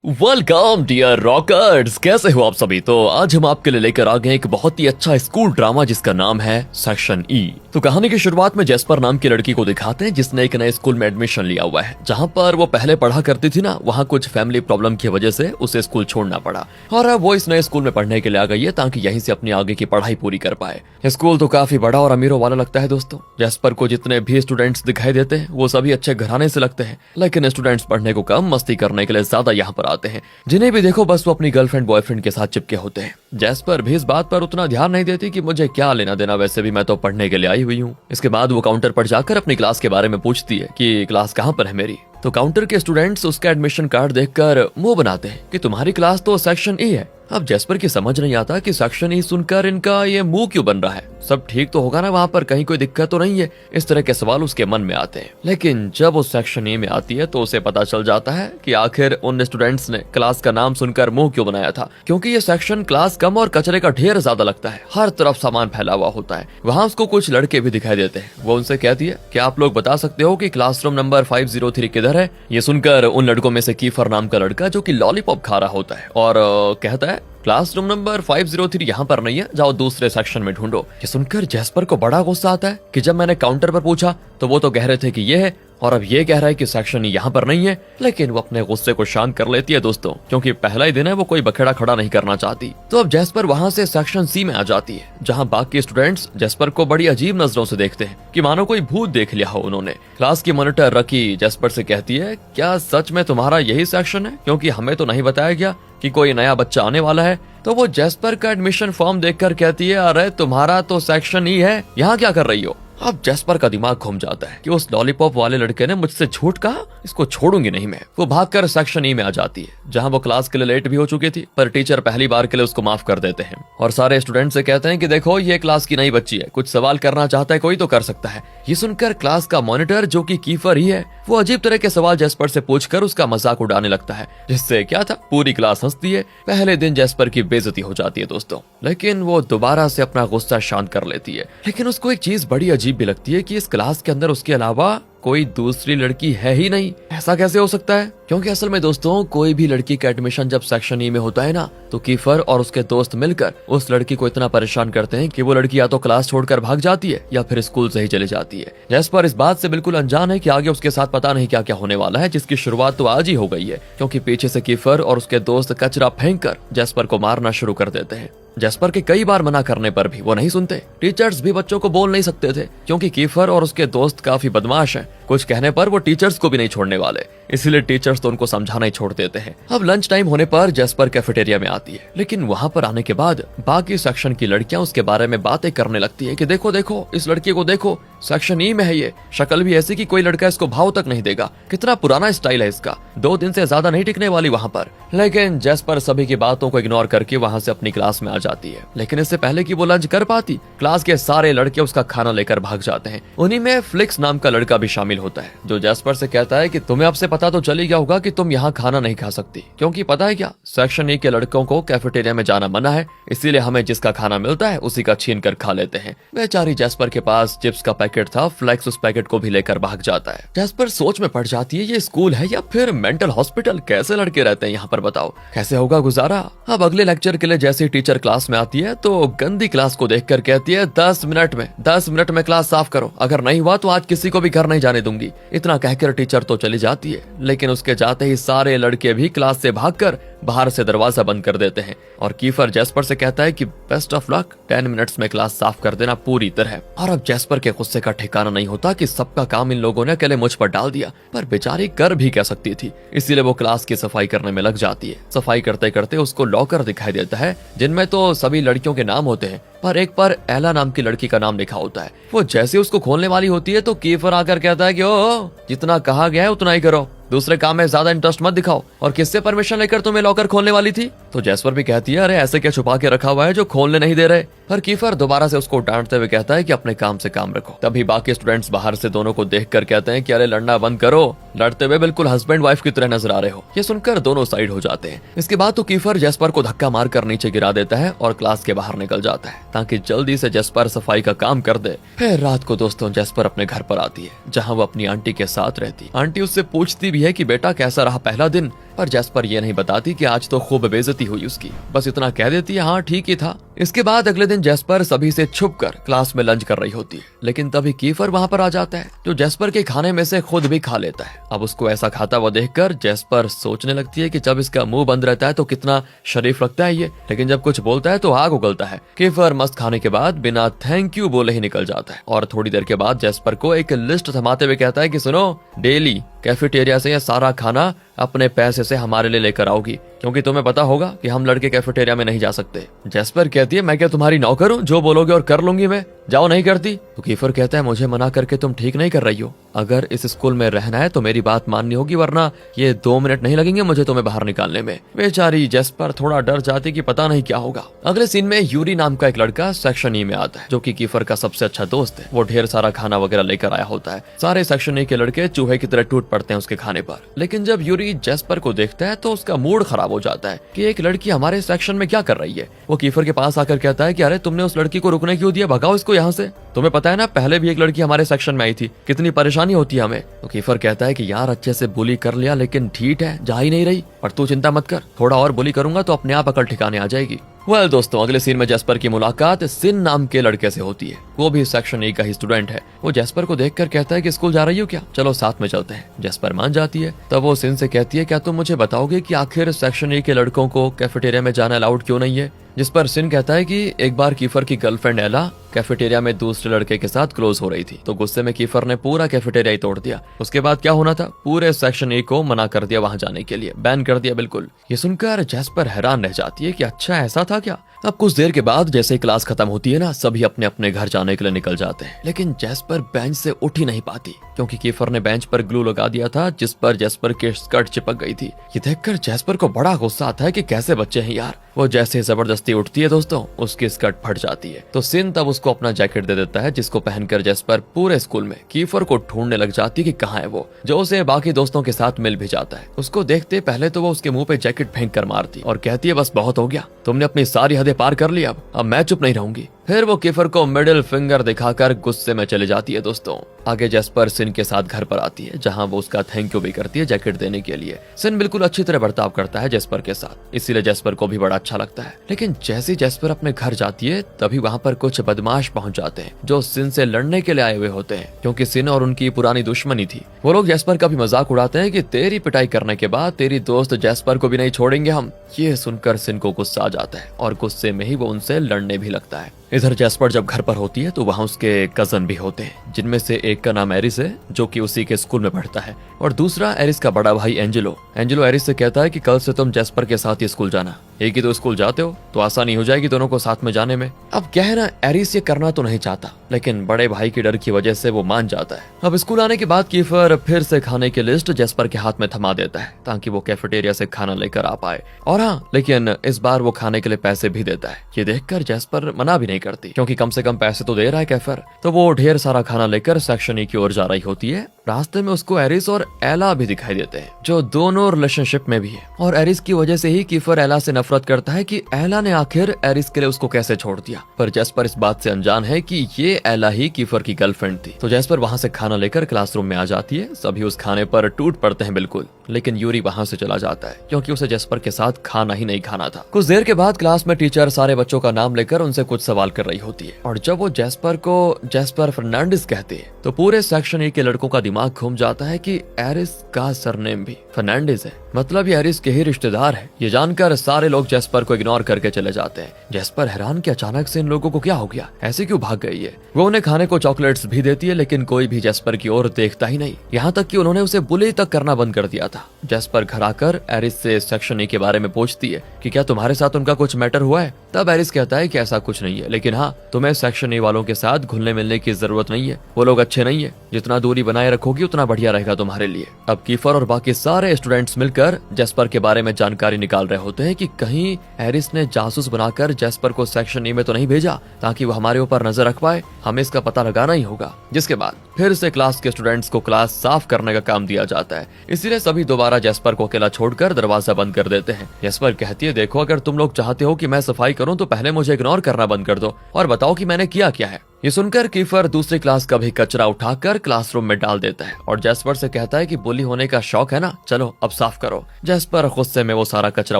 Welcome dear rockers, कैसे हो आप सभी। तो आज हम आपके लिए लेकर आ गए एक बहुत ही अच्छा स्कूल ड्रामा जिसका नाम है सेक्शन ई। तो कहानी की शुरुआत में जेस्पर नाम की लड़की को दिखाते हैं जिसने एक नए स्कूल में एडमिशन लिया हुआ है। जहां पर वो पहले पढ़ा करती थी ना, वहां कुछ फैमिली प्रॉब्लम की वजह से उसे स्कूल छोड़ना पड़ा और अब वो इस नए स्कूल में पढ़ने के लिए आ गई है ताकि यहीं से अपनी आगे की पढ़ाई पूरी कर पाए। स्कूल तो काफी बड़ा और अमीरों वाला लगता है दोस्तों। जेस्पर को जितने भी स्टूडेंट्स दिखाई देते हैं वो सभी अच्छे घराने से लगते हैं, लेकिन स्टूडेंट्स पढ़ने को कम, मस्ती करने के लिए ज्यादा यहाँ पर आते हैं। जिन्हें भी देखो बस वो अपनी गर्लफ्रेंड बॉयफ्रेंड के साथ चिपके होते हैं। जेस्पर भी इस बात पर उतना ध्यान नहीं देती कि मुझे क्या लेना देना, वैसे भी मैं तो पढ़ने के लिए आई हुई हूँ। इसके बाद वो काउंटर पर जाकर अपनी क्लास के बारे में पूछती है कि क्लास कहाँ पर है मेरी। तो काउंटर के स्टूडेंट्स उसका एडमिशन कार्ड देखकर मुंह बनाते हैं कि तुम्हारी क्लास तो सेक्शन ई है। अब जेस्पर की समझ नहीं आता कि सेक्शन ई सुनकर इनका ये मुंह क्यों बन रहा है। सब ठीक तो होगा ना, वहाँ पर कहीं कोई दिक्कत तो नहीं है। इस तरह के सवाल उसके मन में आते हैं। लेकिन जब वो सेक्शन ई में आती है तो उसे पता चल जाता है कि आखिर उन स्टूडेंट्स ने क्लास का नाम सुनकर मुंह क्यों बनाया था, क्योंकि ये सेक्शन क्लास कम और कचरे का ढेर ज्यादा लगता है। हर तरफ सामान फैला हुआ होता है। वहाँ उसको कुछ लड़के भी दिखाई देते हैं। वो उनसे कहती है कि आप लोग बता सकते हो कि क्लासरूम नंबर 503 किधर है। ये सुनकर उन लड़कों में से कीफर नाम का लड़का, जो कि लॉलीपॉप खा रहा होता है, और कहता है क्लासरूम नंबर 503 यहाँ पर नहीं है, जाओ दूसरे सेक्शन में ढूंढो। ये सुनकर जेस्पर को बड़ा गुस्सा आता है कि जब मैंने काउंटर पर पूछा तो वो तो कह रहे थे कि ये है, और अब ये कह रहा है कि सेक्शन यहाँ पर नहीं है। लेकिन वो अपने गुस्से को शांत कर लेती है दोस्तों, क्योंकि पहला ही दिन है, वो कोई बखेड़ा खड़ा नहीं करना चाहती। तो अब जेस्पर वहाँ से सेक्शन सी में आ जाती है, जहाँ बाकी स्टूडेंट्स जेस्पर को बड़ी अजीब नजरों से देखते हैं कि मानो कोई भूत देख लिया हो उन्होंने। क्लास की मॉनिटर रकी जेस्पर से कहती है, क्या सच में तुम्हारा यही सेक्शन है, क्योंकि हमें तो नहीं बताया गया कि कोई नया बच्चा आने वाला है। तो वो जेस्पर का एडमिशन फॉर्म देखकर कहती है, अरे तुम्हारा तो सेक्शन ही है, यहाँ क्या कर रही हो। अब जेस्पर का दिमाग घूम जाता है कि उस लॉलीपॉप वाले लड़के ने मुझसे झूठ कहा, इसको छोड़ूंगी नहीं मैं। वो भागकर सेक्शन ई में आ जाती है, जहां वो क्लास के लिए लेट भी हो चुकी थी, पर टीचर पहली बार के लिए उसको माफ कर देते हैं और सारे स्टूडेंट से कहते हैं कि देखो ये क्लास की नई बच्ची है, कुछ सवाल करना चाहता है कोई तो कर सकता है। ये सुनकर क्लास का मॉनिटर, जो कि कीफर ही है, वो अजीब तरह के सवाल जेस्पर से पूछकर उसका मजाक उड़ाने लगता है, जिससे क्या था, पूरी क्लास हंसती है। पहले दिन जेस्पर की बेइज्जती हो जाती है दोस्तों, लेकिन वो दोबारा से अपना गुस्सा शांत कर लेती है। लेकिन उसको एक चीज बड़ी अजीब भी लगती है कि इस क्लास के अंदर उसके अलावा कोई दूसरी लड़की है ही नहीं। ऐसा कैसे हो सकता है, क्योंकि असल में दोस्तों कोई भी लड़की का एडमिशन जब सेक्शन ई में होता है ना, तो कीफर और उसके दोस्त मिलकर उस लड़की को इतना परेशान करते हैं कि वो लड़की या तो क्लास छोड़कर भाग जाती है या फिर स्कूल से ही चली जाती है। जेस्पर इस बात से बिल्कुल अनजान है कि आगे उसके साथ पता नहीं क्या क्या होने वाला है, जिसकी शुरुआत तो आज ही हो गई है, क्योंकि पीछे से कीफर और उसके दोस्त कचरा फेंककर जेस्पर को मारना शुरू कर देते हैं। जेस्पर के कई बार मना करने पर भी वो नहीं सुनते। टीचर्स भी बच्चों को बोल नहीं सकते थे, क्योंकि कीफर और उसके दोस्त काफी बदमाश हैं। कुछ कहने पर वो टीचर्स को भी नहीं छोड़ने वाले, इसीलिए टीचर्स तो उनको समझाना ही छोड़ देते हैं। अब लंच टाइम होने पर जेस्पर कैफेटेरिया में आती है, लेकिन वहाँ पर आने के बाद बाकी सेक्शन की लड़कियां उसके बारे में बातें करने लगती है कि देखो देखो इस लड़की को देखो, सेक्शन ई में है ये, शक्ल भी ऐसी कि कोई लड़का इसको भाव तक नहीं देगा, कितना पुराना स्टाइल है इसका, 2 दिन से ज्यादा नहीं टिकने वाली वहाँ पर। लेकिन जेस्पर सभी की बातों को इग्नोर करके वहाँ से अपनी क्लास में आ जाती है। लेकिन इससे पहले कि वो लंच कर पाती, क्लास के सारे लड़के उसका खाना लेकर भाग जाते हैं। उन्हीं में फ्लिक्स नाम का लड़का भी शामिल होता है, जो जेस्पर से कहता है कि तुम्हें अब से पता तो चल ही गया होगा कि तुम यहाँ खाना नहीं खा सकती, क्योंकि पता है क्या, सेक्शन ई के लड़कों को कैफेटेरिया में जाना मना है, इसीलिए हमें जिसका खाना मिलता है उसी का छीन कर खा लेते हैं। बेचारी जेस्पर के पास चिप्स का पैकेट था, फ्लेक्स उस पैकेट को भी लेकर भाग जाता है। जेस्पर सोच में पड़ जाती है, ये स्कूल है या फिर मेंटल हॉस्पिटल, कैसे लड़के रहते हैं यहाँ पर, बताओ कैसे होगा गुजारा। अब अगले लेक्चर के लिए जैसे टीचर क्लास में आती है तो गंदी क्लास को देखकर कहती है, 10 मिनट में क्लास साफ करो, अगर नहीं हुआ तो आज किसी को भी घर नहीं जाने दूंगी। इतना कहकर टीचर तो चली जाती है, लेकिन उसके जाते ही सारे लड़के भी क्लास से भागकर बाहर से दरवाजा बंद कर देते हैं और कीफर जेस्पर से कहता है कि बेस्ट ऑफ लक, 10 मिनट्स में क्लास साफ कर देना पूरी तरह। और अब जेस्पर के गुस्से का ठिकाना नहीं होता कि सबका काम इन लोगों ने अकेले मुझ पर डाल दिया, पर बेचारी कर भी कह सकती थी, इसीलिए वो क्लास की सफाई करने में लग जाती है। सफाई करते करते उसको लॉकर दिखाई देता है, जिनमें तो सभी लड़कियों के नाम होते हैं, पर एक पर एला नाम की लड़की का नाम लिखा होता है। वो जैसे उसको खोलने वाली होती है तो कीफर आकर कहता है कि ओ, जितना कहा गया है उतना ही करो, दूसरे काम में ज्यादा इंटरेस्ट मत दिखाओ, और किससे परमिशन लेकर तुम्हें लॉकर खोलने वाली थी। तो जेस्पर भी कहती है, अरे ऐसे क्या छुपा के रखा हुआ है जो खोलने नहीं दे रहे। पर कीफर दोबारा से उसको डांटते हुए कहता है कि अपने काम से काम रखो। तभी बाकी स्टूडेंट्स बाहर से दोनों को देखकर कहते हैं कि अरे लड़ना बंद करो, लड़ते हुए बिल्कुल हस्बैंड वाइफ की तरह नजर आ रहे हो। ये सुनकर दोनों साइड हो जाते हैं। इसके बाद तो कीफर जेस्पर को धक्का मारकर नीचे गिरा देता है और क्लास के बाहर निकल जाता है, ताकि जल्दी से जेस्पर सफाई का काम कर दे। फिर रात को दोस्तों जेस्पर अपने घर पर आती है, जहाँ वो अपनी आंटी के साथ रहती। आंटी उससे पूछती भी है कि बेटा कैसा रहा पहला दिन, पर जैस्पर ये नहीं बताती कि आज तो खूब बेइज्जती हुई उसकी, बस इतना कह देती है हाँ ठीक ही था। इसके बाद अगले दिन जैस्पर सभी से छुपकर क्लास में लंच कर रही होती है, लेकिन तभी कीफर वहाँ पर आ जाता है जो जैस्पर के खाने में से खुद भी खा लेता है। अब उसको ऐसा खाता हुआ देखकर जैस्पर सोचने लगती है कि जब इसका मुंह बंद रहता है तो कितना शरीफ लगता है ये, लेकिन जब कुछ बोलता है तो आग उगलता है। कीफर मस्त खाने के बाद बिना थैंक यू बोले ही निकल जाता है और थोड़ी देर के बाद जैस्पर को एक लिस्ट थमाते हुए कहता है कि सुनो, डेली कैफेटेरिया से यह सारा खाना अपने पैसे से हमारे लिए लेकर आओगी, क्योंकि तुम्हें पता होगा कि हम लड़के कैफेटेरिया में नहीं जा सकते। जैस्पर कहती है मैं क्या तुम्हारी नौकर हूँ, जो बोलोगे और कर लूंगी मैं, जाओ नहीं करती। तो कीफर कहता है मुझे मना करके तुम ठीक नहीं कर रही हो, अगर इस स्कूल में रहना है तो मेरी बात माननी होगी, वरना ये 2 मिनट नहीं लगेंगे मुझे तुम्हें बाहर निकालने में। बेचारी जैस्पर थोड़ा डर जाती कि पता नहीं क्या होगा। अगले सीन में यूरी नाम का एक लड़का सेक्शन ई में आता है जो कि कीफर का सबसे अच्छा दोस्त है। वो ढेर सारा खाना वगैरह लेकर आया होता है। सारे सेक्शन ई के लड़के चूहे की तरह टूट पड़ते हैं उसके खाने पर, लेकिन जब यूरी जैस्पर को देखता है तो उसका मूड खराब हो जाता है कि एक लड़की हमारे सेक्शन में क्या कर रही है। वो कीफर के पास आकर कहता है कि अरे तुमने उस लड़की को रुकने क्यों दिया, भगाओ इसको यहाँ से, तुम्हें पता है ना पहले भी एक लड़की हमारे सेक्शन में आई थी, कितनी परेशानी होती है हमें। तो कीफर कहता है कि यार अच्छे से बुली कर लिया, लेकिन ठीक है जा ही नहीं रही, पर तू चिंता मत कर, थोड़ा और बुली करूंगा तो अपने आप अकल ठिकाने आ जाएगी। वेल दोस्तों, अगले सीन में जैस्पर की मुलाकात सिन नाम के लड़के से होती है। वो भी सेक्शन ए का ही स्टूडेंट है। वो जैस्पर को देखकर कहता है कि स्कूल जा रही हो क्या, चलो साथ में चलते हैं। जैस्पर मान जाती है। तब वो सिन से कहती है क्या तुम मुझे बताओगे कि आखिर सेक्शन ए के लड़कों को कैफेटेरिया में जाना अलाउड क्यों नहीं है। जिस पर सिन कहता है कि एक बार कीफर की गर्लफ्रेंड एला कैफेटेरिया में दूसरे लड़के के साथ क्लोज हो रही थी, तो गुस्से में कीफर ने पूरा कैफेटेरिया ही तोड़ दिया। उसके बाद क्या होना था, पूरे सेक्शन ए को मना कर दिया वहां जाने के लिए, बैन कर दिया बिल्कुल। ये सुनकर जैस्पर हैरान रह जाती है कि अच्छा ऐसा था क्या। अब कुछ देर के बाद जैसे ही क्लास खत्म होती है ना, सभी अपने अपने घर जाने के लिए निकल जाते हैं, लेकिन जैस्पर बेंच से उठ ही नहीं पाती क्योंकि कीफर ने बेंच पर ग्लू लगा दिया था जिस पर जैस्पर की स्कर्ट चिपक गई थी। ये देखकर जैस्पर को बड़ा गुस्सा आता है कि कैसे बच्चे हैं यार। वो जैसे जबरदस्ती उठती है दोस्तों, उसकी स्कर्ट फट जाती है। तो सिन तब उसको अपना जैकेट दे देता है जिसको पहनकर जैस्पर पूरे स्कूल में कीफर को ढूंढने लग जाती कि कहाँ है वो, जो उसे बाकी दोस्तों के साथ मिल भी जाता है। उसको देखते पहले तो वो उसके मुंह पे जैकेट फेंक कर मारती और कहती है बस बहुत हो गया, तुमने अपनी सारी हदें पार कर ली, अब मैं चुप नहीं रहूंगी। फिर वो कीफर को मिडिल फिंगर दिखाकर गुस्से में चले जाती है दोस्तों। आगे जैस्पर सिन के साथ घर पर आती है जहां वो उसका थैंक यू भी करती है जैकेट देने के लिए। सिन बिल्कुल अच्छी तरह बर्ताव करता है जैस्पर के साथ, इसीलिए जैस्पर को भी बड़ा अच्छा लगता है। लेकिन जैसे जैस्पर अपने घर जाती है तभी वहां पर कुछ बदमाश पहुंच जाते हैं जो सिन से लड़ने के लिए आए हुए होते हैं, क्योंकि सिन और उनकी पुरानी दुश्मनी थी। वो लोग जैस्पर का भी मजाक उड़ाते हैं कि तेरी पिटाई करने के बाद तेरी दोस्त जैस्पर को भी नहीं छोड़ेंगे हम। ये सुनकर सिन को गुस्सा आ जाता है और गुस्से में ही वो उनसे लड़ने भी लगता है। इधर जैस्पर जब घर पर होती है तो वहाँ उसके कजन भी होते हैं, जिनमें से एक का नाम एरिस है जो कि उसी के स्कूल में पढ़ता है, और दूसरा एरिस का बड़ा भाई एंजेलो। एंजेलो एरिस से कहता है कि कल से तुम जैस्पर के साथ ही स्कूल जाना, एक ही तो स्कूल जाते हो तो आसानी हो जाएगी दोनों को साथ में जाने में। अब क्या है ना, एरिस ये करना तो नहीं चाहता, लेकिन बड़े भाई के डर की वजह से वो मान जाता है। अब स्कूल आने के बाद कीफर फिर से खाने की लिस्ट जैस्पर के हाथ में थमा देता है ताकि वो कैफेटेरिया से खाना लेकर आ पाए, और हाँ लेकिन इस बार वो खाने के लिए पैसे भी देता है। ये देखकर जैस्पर मना भी नहीं करती क्योंकि कम से कम पैसे तो दे रहा है कैफर। तो वो ढेर सारा खाना लेकर सेक्शन ई की ओर जा रही होती है। रास्ते में उसको एरिस और एला भी दिखाई देते हैं जो दोनों रिलेशनशिप में भी है, और एरिस की वजह से ही कीफर एला से नफरत करता है कि एला ने आखिर एरिस के लिए उसको कैसे छोड़ दिया। पर जैस्पर इस बात से अनजान है कि ये एला ही कीफर की गर्लफ्रेंड थी। तो जैस्पर वहाँ से खाना लेकर क्लासरूम में आ जाती है। सभी उस खाने पर टूट पड़ते हैं बिल्कुल, लेकिन यूरी वहाँ से चला जाता है क्योंकि उसे जैस्पर के साथ खाना ही नहीं खाना था। कुछ देर के बाद क्लास में टीचर सारे बच्चों का नाम लेकर उनसे कुछ सवाल कर रही होती है, और जब वो जैस्पर को जैस्पर फर्नांडिस कहते हैं तो पूरे सेक्शन ए के लड़कों का दिमाग घूम जाता है कि एरिस का सरनेम भी फर्नांडिस है, मतलब ये एरिस के ही रिश्तेदार है। ये जानकर सारे लोग जैस्पर को इग्नोर करके चले जाते हैं। जैस्पर हैरान कि अचानक से इन लोगों को क्या हो गया, ऐसे क्यों भाग गई है। वो उन्हें खाने को चॉकलेट्स भी देती है, लेकिन कोई भी जैस्पर की ओर देखता ही नहीं, यहाँ तक कि उन्होंने उसे बुली तक करना बंद कर दिया था। जैस्पर घर आकर एरिस से सेक्शन ए के बारे में पूछती है कि क्या तुम्हारे साथ उनका कुछ मैटर हुआ है। तब एरिस कहता है कि ऐसा कुछ नहीं है, लेकिन हाँ तुम्हें सेक्शन ए वालों के साथ घुलने मिलने की जरूरत नहीं है, वो लोग अच्छे नहीं है, जितना दूरी बनाए रखोगी उतना बढ़िया रहेगा तुम्हारे लिए। अब कीफर और बाकी सारे स्टूडेंट्स मिलकर जैस्पर के बारे में जानकारी निकाल रहे होते हैं कि कहीं एरिस ने जासूस बनाकर जैस्पर को सेक्शन ए में तो नहीं भेजा ताकि वो हमारे ऊपर नजर रख पाए, हमें इसका पता लगाना ही होगा। जिसके बाद फिर से क्लास के स्टूडेंट्स को क्लास साफ करने का काम दिया जाता है, इसीलिए सभी दोबारा जैस्पर को अकेला छोड़कर दरवाजा बंद कर देते हैं। जैस्पर कहती है देखो अगर तुम लोग चाहते हो कि मैं सफाई करूं तो पहले मुझे इग्नोर करना बंद कर दो और बताओ कि मैंने किया क्या है। ये सुनकर कीफर दूसरी क्लास का भी कचरा उठाकर क्लासरूम में डाल देता है और जैस्पर से कहता है कि बुली होने का शौक है ना, चलो अब साफ करो। जैस्पर गुस्से में वो सारा कचरा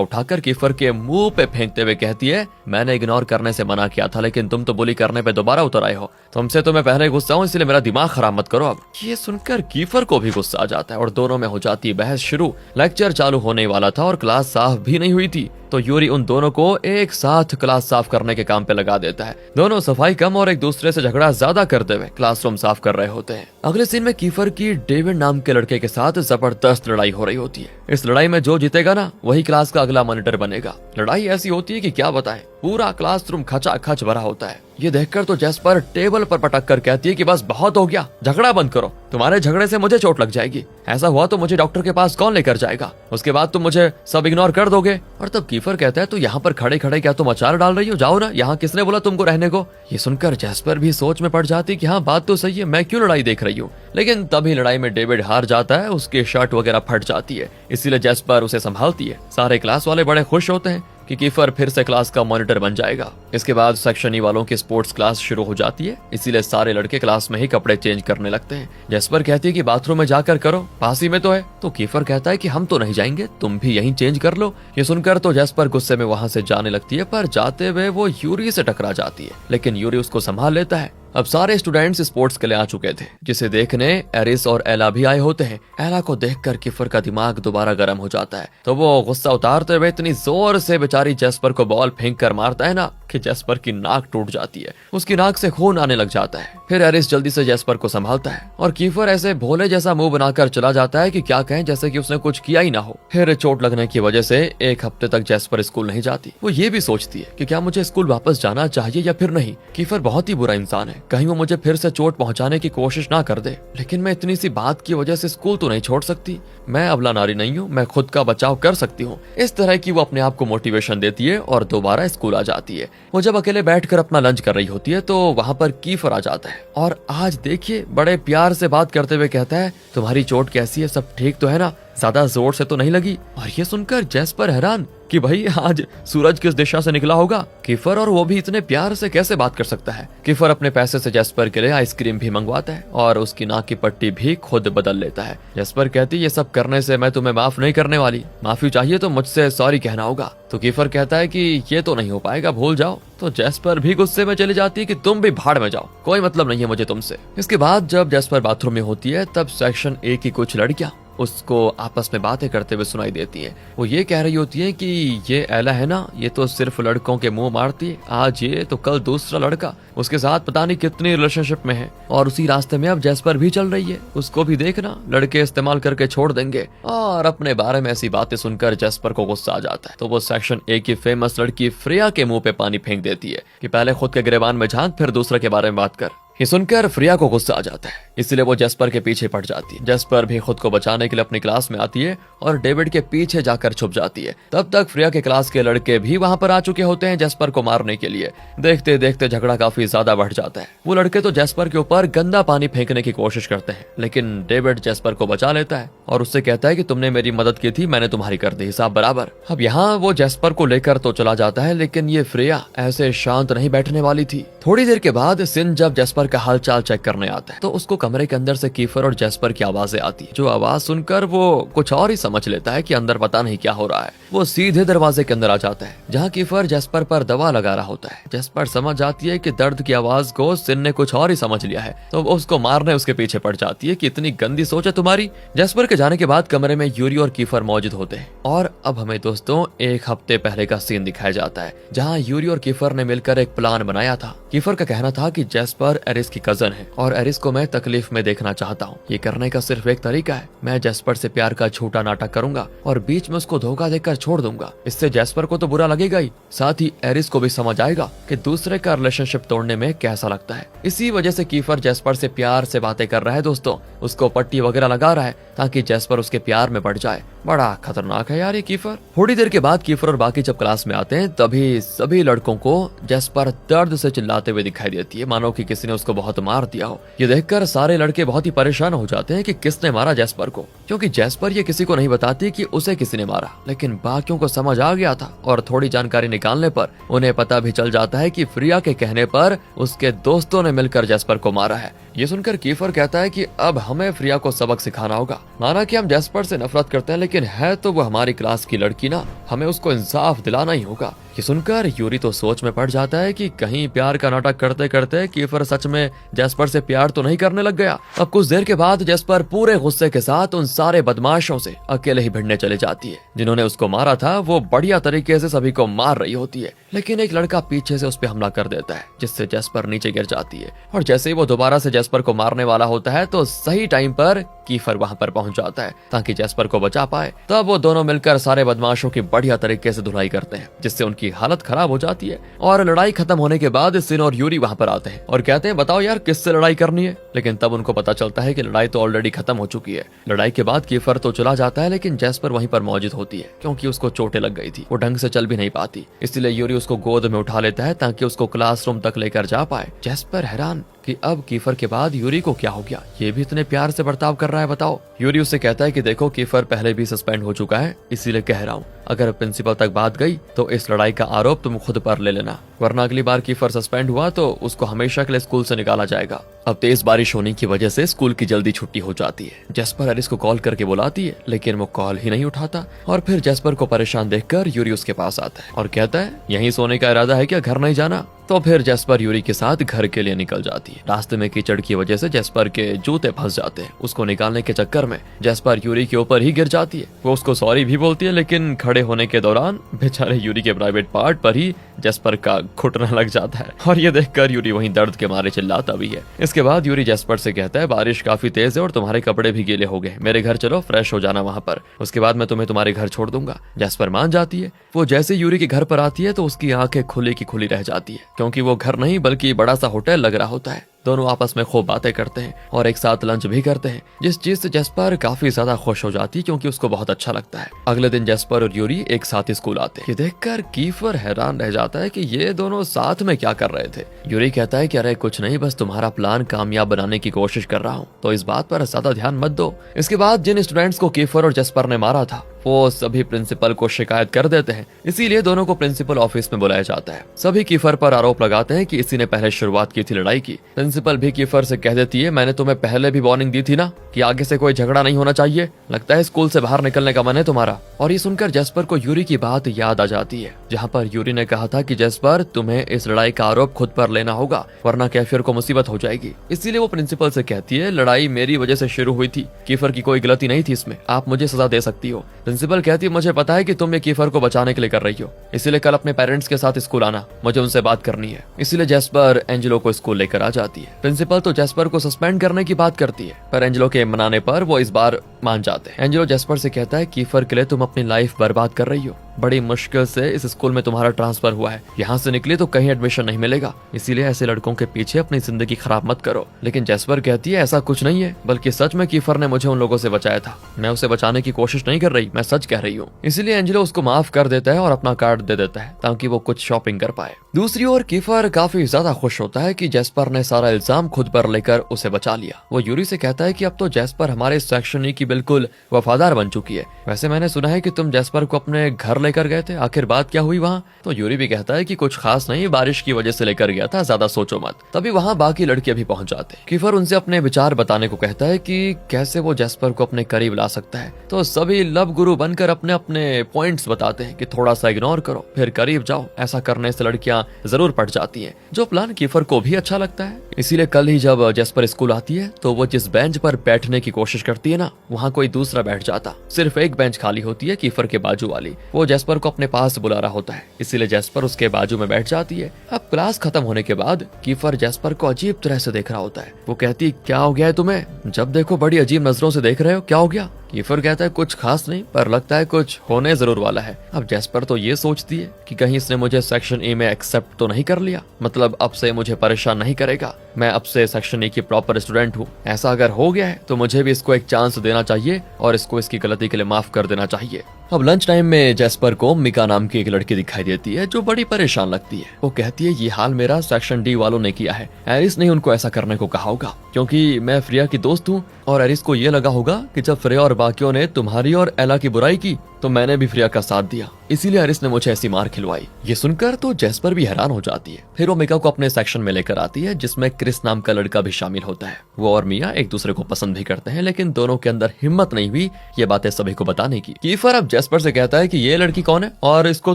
उठाकर कीफर के मुंह पे फेंकते हुए कहती है, मैंने इग्नोर करने से मना किया था, लेकिन तुम तो बुली करने पे दोबारा उतर आए हो। तुमसे तो मैं पहले गुस्सा हूँ, इसलिए मेरा दिमाग खराब मत करो अब। ये सुनकर कीफर को भी गुस्सा आ जाता है और दोनों में हो जाती है बहस शुरू। लेक्चर चालू होने वाला था और क्लास साफ भी नहीं हुई थी, तो यूरी उन दोनों को एक साथ क्लास साफ करने के काम पे लगा देता है। दोनों सफाई कम और एक दूसरे से झगड़ा ज्यादा करते हुए क्लासरूम साफ कर रहे होते हैं। अगले सीन में कीफर की डेविड नाम के लड़के के साथ जबरदस्त लड़ाई हो रही होती है। इस लड़ाई में जो जीतेगा ना, वही क्लास का अगला मॉनिटर बनेगा। लड़ाई ऐसी होती है कि क्या बताएं, पूरा क्लासरूम खचाखच भरा होता है। ये देखकर तो जैस्पर टेबल पर पटक कर कहती है कि बस बहुत हो गया, झगड़ा बंद करो, तुम्हारे झगड़े से मुझे चोट लग जाएगी। ऐसा हुआ तो मुझे डॉक्टर के पास कौन लेकर जाएगा? उसके बाद तुम मुझे सब इग्नोर कर दोगे। और तब कीफर कहता है, तो यहाँ पर खड़े खड़े क्या तुम अचार डाल रही हो? जाओ ना, यहाँ किसने बोला तुमको रहने को? ये सुनकर जैस्पर भी सोच में पड़ जाती कि हाँ बात तो सही है, मैं क्यों लड़ाई देख रही हूँ। लेकिन तभी लड़ाई में डेविड हार जाता है, उसकी शर्ट वगैरह फट जाती है, इसीलिए जैस्पर उसे संभालती है। सारे क्लास वाले बड़े खुश होते हैं कि कीफर फिर से क्लास का मॉनिटर बन जाएगा। इसके बाद सेक्शन ई वालों की स्पोर्ट्स क्लास शुरू हो जाती है, इसीलिए सारे लड़के क्लास में ही कपड़े चेंज करने लगते हैं। जैस्पर कहती है कि बाथरूम में जाकर करो, पास ही में तो है। तो कीफर कहता है कि हम तो नहीं जाएंगे, तुम भी यहीं चेंज कर लो। ये सुनकर तो जैस्पर गुस्से में वहां से जाने लगती है, पर जाते हुए वो यूरी से टकरा जाती है, लेकिन यूरी उसको संभाल लेता है। अब सारे स्टूडेंट्स स्पोर्ट्स के लिए आ चुके थे, जिसे देखने एरिस और एला भी आए होते हैं। एला को देखकर कीफर का दिमाग दोबारा गर्म हो जाता है, तो वो गुस्सा उतारते हुए इतनी जोर से बेचारी जैस्पर को बॉल फेंक कर मारता है ना कि जैस्पर की नाक टूट जाती है, उसकी नाक से खून आने लग जाता है। फिर एरिस जल्दी से जैस्पर को संभालता है और कीफर ऐसे भोले जैसा मुंह बनाकर चला जाता है कि क्या कहें, जैसे कि उसने कुछ किया ही ना हो। फिर चोट लगने की वजह से एक हफ्ते तक जैस्पर स्कूल नहीं जाती। वो ये भी सोचती है कि क्या मुझे स्कूल वापस जाना चाहिए या फिर नहीं। कीफर बहुत ही बुरा इंसान है, कहीं वो मुझे फिर से चोट पहुंचाने की कोशिश ना कर दे। लेकिन मैं इतनी सी बात की वजह से स्कूल तो नहीं छोड़ सकती, मैं अबला नारी नहीं हूँ, मैं खुद का बचाव कर सकती हूँ। इस तरह की वो अपने आप को मोटिवेशन देती है और दोबारा स्कूल आ जाती है। वो जब अकेले बैठकर अपना लंच कर रही होती है तो वहां पर कीफर आ जाता है और आज देखिए बड़े प्यार से बात करते हुए कहता है, तुम्हारी चोट कैसी है, सब ठीक तो है ना, ज्यादा जोर से तो नहीं लगी? और ये सुनकर जैस्पर हैरान कि भाई आज सूरज किस दिशा से निकला होगा, कीफर और वो भी इतने प्यार से कैसे बात कर सकता है। कीफर अपने पैसे से जैस्पर के लिए आइसक्रीम भी मंगवाता है और उसकी नाक की पट्टी भी खुद बदल लेता है। जैस्पर कहती है, ये सब करने से मैं तुम्हें माफ नहीं करने वाली, माफी चाहिए तो मुझसे सॉरी कहना होगा। तो कीफर कहता है कि ये तो नहीं हो पाएगा, भूल जाओ। तो जैस्पर भी गुस्से में चली जाती है कि तुम भी भाड़ में जाओ, कोई मतलब नहीं है मुझे तुमसे। इसके बाद जब जैस्पर बाथरूम में होती है तब सेक्शन ए की कुछ लड़कियां उसको आपस में बातें करते हुए सुनाई देती है। वो ये कह रही होती है कि ये एला है ना, ये तो सिर्फ लड़कों के मुंह मारती है, आज ये तो कल दूसरा लड़का, उसके साथ पता नहीं कितनी रिलेशनशिप में है और उसी रास्ते में अब जैस्पर भी चल रही है, उसको भी देखना, लड़के इस्तेमाल करके छोड़ देंगे। और अपने बारे में ऐसी बातें सुनकर जैस्पर को गुस्सा आ जाता है, तो वो सेक्शन ए की फेमस लड़की फ्रिया के मुंह पे पानी फेंक देती है कि पहले खुद के गिरेबान में झांक, फिर दूसरे के बारे में बात कर। ये सुनकर फ्रिया को गुस्सा आ जाता है, इसलिए वो जैस्पर के पीछे पड़ जाती है। जैस्पर भी खुद को बचाने के लिए अपनी क्लास में आती है और डेविड के पीछे जाकर छुप जाती है। तब तक फ्रिया के क्लास के लड़के भी वहां पर आ चुके होते हैं जैस्पर को मारने के लिए। देखते देखते झगड़ा काफी ज्यादा बढ़ जाता है। वो लड़के तो जैस्पर के ऊपर गंदा पानी फेंकने की कोशिश करते हैं, लेकिन डेविड जैस्पर को बचा लेता है और उससे कहता है कि तुमने मेरी मदद की थी, मैंने तुम्हारी कर दी, हिसाब बराबर। अब यहाँ वो जैस्पर को लेकर तो चला जाता है, लेकिन ये फ्रिया ऐसे शांत नहीं बैठने वाली थी। थोड़ी देर के बाद सिन जब जैस्पर का हालचाल चेक करने आता है तो उसको कमरे के अंदर से कीफर और जैस्पर की आवाजें आती है। जो आवाज सुनकर वो कुछ और ही समझ लेता है कि अंदर पता नहीं क्या हो रहा है। वो सीधे दरवाजे के अंदर आ जाता है जहाँ कीफर जैस्पर पर दवा लगा रहा होता है। जैस्पर समझ जाती है कि दर्द की आवाज को सिन ने कुछ और ही समझ लिया है, तो वो उसको मारने उसके पीछे पड़ जाती है कि इतनी गंदी सोच है तुम्हारी। जैस्पर के जाने के बाद कमरे में यूरी और कीफर मौजूद होते हैं और अब हमें दोस्तों एक हफ्ते पहले का सीन दिखाया जाता है जहाँ यूरी और कीफर ने मिलकर एक प्लान बनाया था। कीफर का कहना था कि जैस्पर एरिस की कजन है और एरिस को मैं तकलीफ में देखना चाहता हूँ। ये करने का सिर्फ एक तरीका है, मैं जैस्पर से प्यार का झूठा नाटक करूंगा और बीच में उसको धोखा देकर छोड़ दूंगा। इससे जैस्पर को तो बुरा लगेगा ही, साथ ही एरिस को भी समझ आएगा कि दूसरे का रिलेशनशिप तोड़ने में कैसा लगता है। इसी वजह से कीफर जैस्पर से प्यार से बातें कर रहा है दोस्तों, उसको पट्टी वगैरह लगा रहा है ताकि जैस्पर उसके प्यार में पड़ जाए। बड़ा खतरनाक है यार ये कीफर। थोड़ी देर के बाद कीफर और बाकी जब क्लास में आते हैं तभी सभी लड़कों को जैस्पर दर्द से चिल्लाते चिल्लाते हुए दिखाई देती है, मानो कि किसी ने उसको बहुत मार दिया हो। ये देखकर सारे लड़के बहुत ही परेशान हो जाते हैं कि किसने मारा जैस्पर को, क्योंकि जैस्पर ये किसी को नहीं बताती कि उसे किसी ने मारा। लेकिन बाकियों को समझ आ गया था और थोड़ी जानकारी निकालने पर उन्हें पता भी चल जाता है कि फ्रिया के कहने पर उसके दोस्तों ने मिलकर जैस्पर को मारा है। ये सुनकर कीफर कहता है कि अब हमें फ्रिया को सबक सिखाना होगा। माना कि हम जैस्पर से नफरत करते हैं, लेकिन है तो वो हमारी क्लास की लड़की ना, हमें उसको इंसाफ दिलाना ही होगा। ये सुनकर यूरी तो सोच में पड़ जाता है कि कहीं प्यार का नाटक करते करते कीफर सच में जैस्पर से प्यार तो नहीं करने लग गया। अब कुछ देर के बाद जैस्पर पूरे गुस्से के साथ उन सारे बदमाशों से अकेले ही भिड़ने चले जाती है जिन्होंने उसको मारा था। वो बढ़िया तरीके से सभी को मार रही होती है, लेकिन एक लड़का पीछे से उस पर हमला कर देता है, जिससे जैस्पर नीचे गिर जाती है। और जैसे ही वो दोबारा से जैस्पर को मारने वाला होता है तो सही टाइम पर कीफर वहां पर पहुंच जाता है ताकि जैस्पर को बचा पाए। तब वो दोनों मिलकर सारे बदमाशों की बढ़िया तरीके से धुलाई करते हैं, जिससे उनकी हालत खराब हो जाती है। और लड़ाई खत्म होने के बाद सिन और यूरी वहां पर आते हैं और कहते हैं बताओ यार किससे लड़ाई करनी है। लेकिन तब उनको पता चलता है कि लड़ाई तो ऑलरेडी खत्म हो चुकी है। लड़ाई के बाद कीफर तो चला जाता है, लेकिन जैस्पर वहीं पर मौजूद होती है क्योंकि उसको चोटें लग गई थी, वो ढंग से चल भी नहीं पाती। इसलिए यूरी उसको गोद में उठा लेता है ताकि उसको क्लासरूम तक लेकर जा पाए। जैस्पर हैरान कि अब कीफर के बाद यूरी को क्या हो गया, ये भी इतने प्यार से बर्ताव कर रहा है, बताओ। यूरी उससे कहता है कि देखो कीफर पहले भी सस्पेंड हो चुका है, इसीलिए कह रहा हूँ अगर प्रिंसिपल तक बात गई तो इस लड़ाई का आरोप तुम खुद पर ले लेना, वरना अगली बार कीफर सस्पेंड हुआ तो उसको हमेशा के लिए स्कूल से निकाला जाएगा। अब तेज बारिश होने की वजह से स्कूल की जल्दी छुट्टी हो जाती है। जैस्पर एलिस को कॉल करके बुलाती है, लेकिन वो कॉल ही नहीं उठाता। और फिर जैस्पर को परेशान देखकर यूरी उसके पास आता है और कहता है यहीं सोने का इरादा है क्या, घर नहीं जाना? तो फिर जैस्पर यूरी के साथ घर के लिए निकल जाती है। रास्ते में कीचड़ की वजह से जैस्पर के जूते फंस जाते हैं। उसको निकालने के चक्कर में जैस्पर यूरी के ऊपर ही गिर जाती है। वो उसको सॉरी भी बोलती है, लेकिन खड़े होने के दौरान बेचारे यूरी के प्राइवेट पार्ट पर ही जैस्पर का घुटना लग जाता है और ये देखकर यूरी वहीं दर्द के मारे चिल्लाता भी है। इसके बाद यूरी जैस्पर से कहता है बारिश काफी तेज है और तुम्हारे कपड़े भी गीले हो गए, मेरे घर चलो फ्रेश हो जाना वहां पर, उसके बाद मैं तुम्हें तुम्हारे घर छोड़ दूंगा। जैस्पर मान जाती है। वो जैसे यूरी के घर पर आती है तो उसकी आंखें खुली की खुली रह जाती है, क्योंकि वो घर नहीं बल्कि बड़ा सा होटल लग रहा होता है। दोनों आपस में खूब बातें करते हैं और एक साथ लंच भी करते हैं, जिस चीज से जैस्पर काफी ज्यादा खुश हो जाती है क्योंकि उसको बहुत अच्छा लगता है। अगले दिन जैस्पर और यूरी एक साथ स्कूल आते हैं। ये देखकर कीफर हैरान रह जाता है कि ये दोनों साथ में क्या कर रहे थे। यूरी कहता है कि अरे कुछ नहीं, बस तुम्हारा प्लान कामयाब बनाने की कोशिश कर रहा हूँ, तो इस बात पर ज्यादा ध्यान मत दो। इसके बाद जिन स्टूडेंट्स को कीफर और जैस्पर ने मारा था वो सभी प्रिंसिपल को शिकायत कर देते हैं, इसीलिए दोनों को प्रिंसिपल ऑफिस में बुलाया जाता है। सभी कीफर पर आरोप लगाते हैं कि इसी ने पहले शुरुआत की थी लड़ाई की। प्रिंसिपल भी कीफर से कह देती है मैंने तुम्हें पहले भी वार्निंग दी थी ना कि आगे से कोई झगड़ा नहीं होना चाहिए, लगता है स्कूल से बाहर निकलने का मन है तुम्हारा। और ये सुनकर जैस्पर को यूरी की बात याद आ जाती है, जहाँ पर यूरी ने कहा था कि जैस्पर तुम्हें इस लड़ाई का आरोप खुद पर लेना होगा, वरना कैफियर को मुसीबत हो जाएगी। इसीलिए वो प्रिंसिपल से कहती है लड़ाई मेरी वजह से शुरू हुई थी, कीफर की कोई गलती नहीं थी इसमें, आप मुझे सजा दे सकती हो। प्रिंसिपल कहती है मुझे पता है कि तुम ये कीफर को बचाने के लिए कर रही हो, इसीलिए कल अपने पेरेंट्स के साथ स्कूल आना, मुझे उनसे बात करनी है। इसीलिए जैस्पर एंजेलो को स्कूल लेकर आ जाती है। प्रिंसिपल तो जैस्पर को सस्पेंड करने की बात करती है, पर एंजेलो के मनाने पर वो इस बार मान जाते हैं। एंजेलो जैस्पर से कहता है कीफर के लिए तुम अपनी लाइफ बर्बाद कर रही हो, बड़ी मुश्किल से इस स्कूल में तुम्हारा ट्रांसफर हुआ है, यहाँ से निकले तो कहीं एडमिशन नहीं मिलेगा, इसीलिए ऐसे लड़कों के पीछे अपनी जिंदगी खराब मत करो। लेकिन जैस्पर कहती है ऐसा कुछ नहीं है, बल्कि सच में कीफर ने मुझे उन लोगों से बचाया था, मैं उसे बचाने की कोशिश नहीं कर रही, मैं सच कह रही हूँ। इसीलिए एंजेलो उसको माफ कर देता है और अपना कार्ड दे देता है ताकि वो कुछ शॉपिंग कर पाए। दूसरी ओर कीफर काफी ज्यादा खुश होता है कि जैस्पर ने सारा इल्जाम खुद पर लेकर उसे बचा लिया। वो यूरी से कहता है कि अब तो जैस्पर हमारे सेक्शन ई की बिल्कुल वफादार बन चुकी है। वैसे मैंने सुना है कि तुम जैस्पर को अपने घर लेकर गए थे, आखिर बात क्या हुई वहाँ? तो यूरी भी कहता है कि कुछ खास नहीं, बारिश की वजह से लेकर गया था, ज्यादा सोचो मत। तभी वहाँ बाकी लड़के भी पहुंच जाते हैं। कीफर उनसे अपने विचार बताने को कहता है कि कैसे वो जैस्पर को अपने करीब ला सकता है। तो सभी लव गुरु बनकर अपने अपने पॉइंट्स बताते हैं कि थोड़ा सा इग्नोर करो फिर करीब जाओ, ऐसा करने से लड़कियां जरूर पट जाती हैं, जो प्लान कीफर को भी अच्छा लगता है। इसीलिए कल ही जब जैस्पर स्कूल आती है तो वो जिस बेंच पर बैठने की कोशिश करती है ना, वहाँ कोई दूसरा बैठ जाता, सिर्फ एक बेंच खाली होती है कीफर के बाजू वाली। वो जैस्पर को अपने पास बुला रहा होता है, इसीलिए जैस्पर उसके बाजू में बैठ जाती है। अब क्लास खत्म होने के बाद कीफर जैस्पर को अजीब तरह से देख रहा होता है। वो कहती क्या हो गया है तुम्हें, जब देखो बड़ी अजीब नजरों से देख रहे हो, क्या हो गया? कीफर कहता है कुछ खास नहीं, पर लगता है कुछ होने जरूर वाला है। अब जैस्पर तो ये सोचती है कि कहीं इसने मुझे सेक्शन ए में एक्सेप्ट तो नहीं कर लिया, मतलब अब से मुझे परेशान नहीं करेगा, मैं अब से सेक्शन ए की प्रॉपर स्टूडेंट हूँ। ऐसा अगर हो गया है तो मुझे भी इसको एक चांस देना चाहिए और इसको इसकी गलती के लिए माफ कर देना चाहिए। अब लंच टाइम में जेस्पर को मिका नाम की एक लड़की दिखाई देती है जो बड़ी परेशान लगती है। वो कहती है ये हाल मेरा सेक्शन डी वालों ने किया है, एरिस ने उनको ऐसा करने को कहा होगा क्योंकि मैं फ्रिया की दोस्त हूँ और एरिस को ये लगा होगा कि जब फ्रिया और बाकियों ने तुम्हारी और एला की बुराई की तो मैंने भी फ्रिया का साथ दिया, इसीलिए एरिस ने मुझे ऐसी मार खिलवाई। ये सुनकर तो जेस्पर भी हैरान हो जाती है। फिर वो मिका को अपने सेक्शन में लेकर आती है जिसमें क्रिस नाम का लड़का भी शामिल होता है। वो और मिया एक दूसरे को पसंद भी करते हैं लेकिन दोनों के अंदर हिम्मत नहीं हुई ये बातें सभी को बताने की। कीफर अब जेस्पर से कहता है कि ये लड़की कौन है और इसको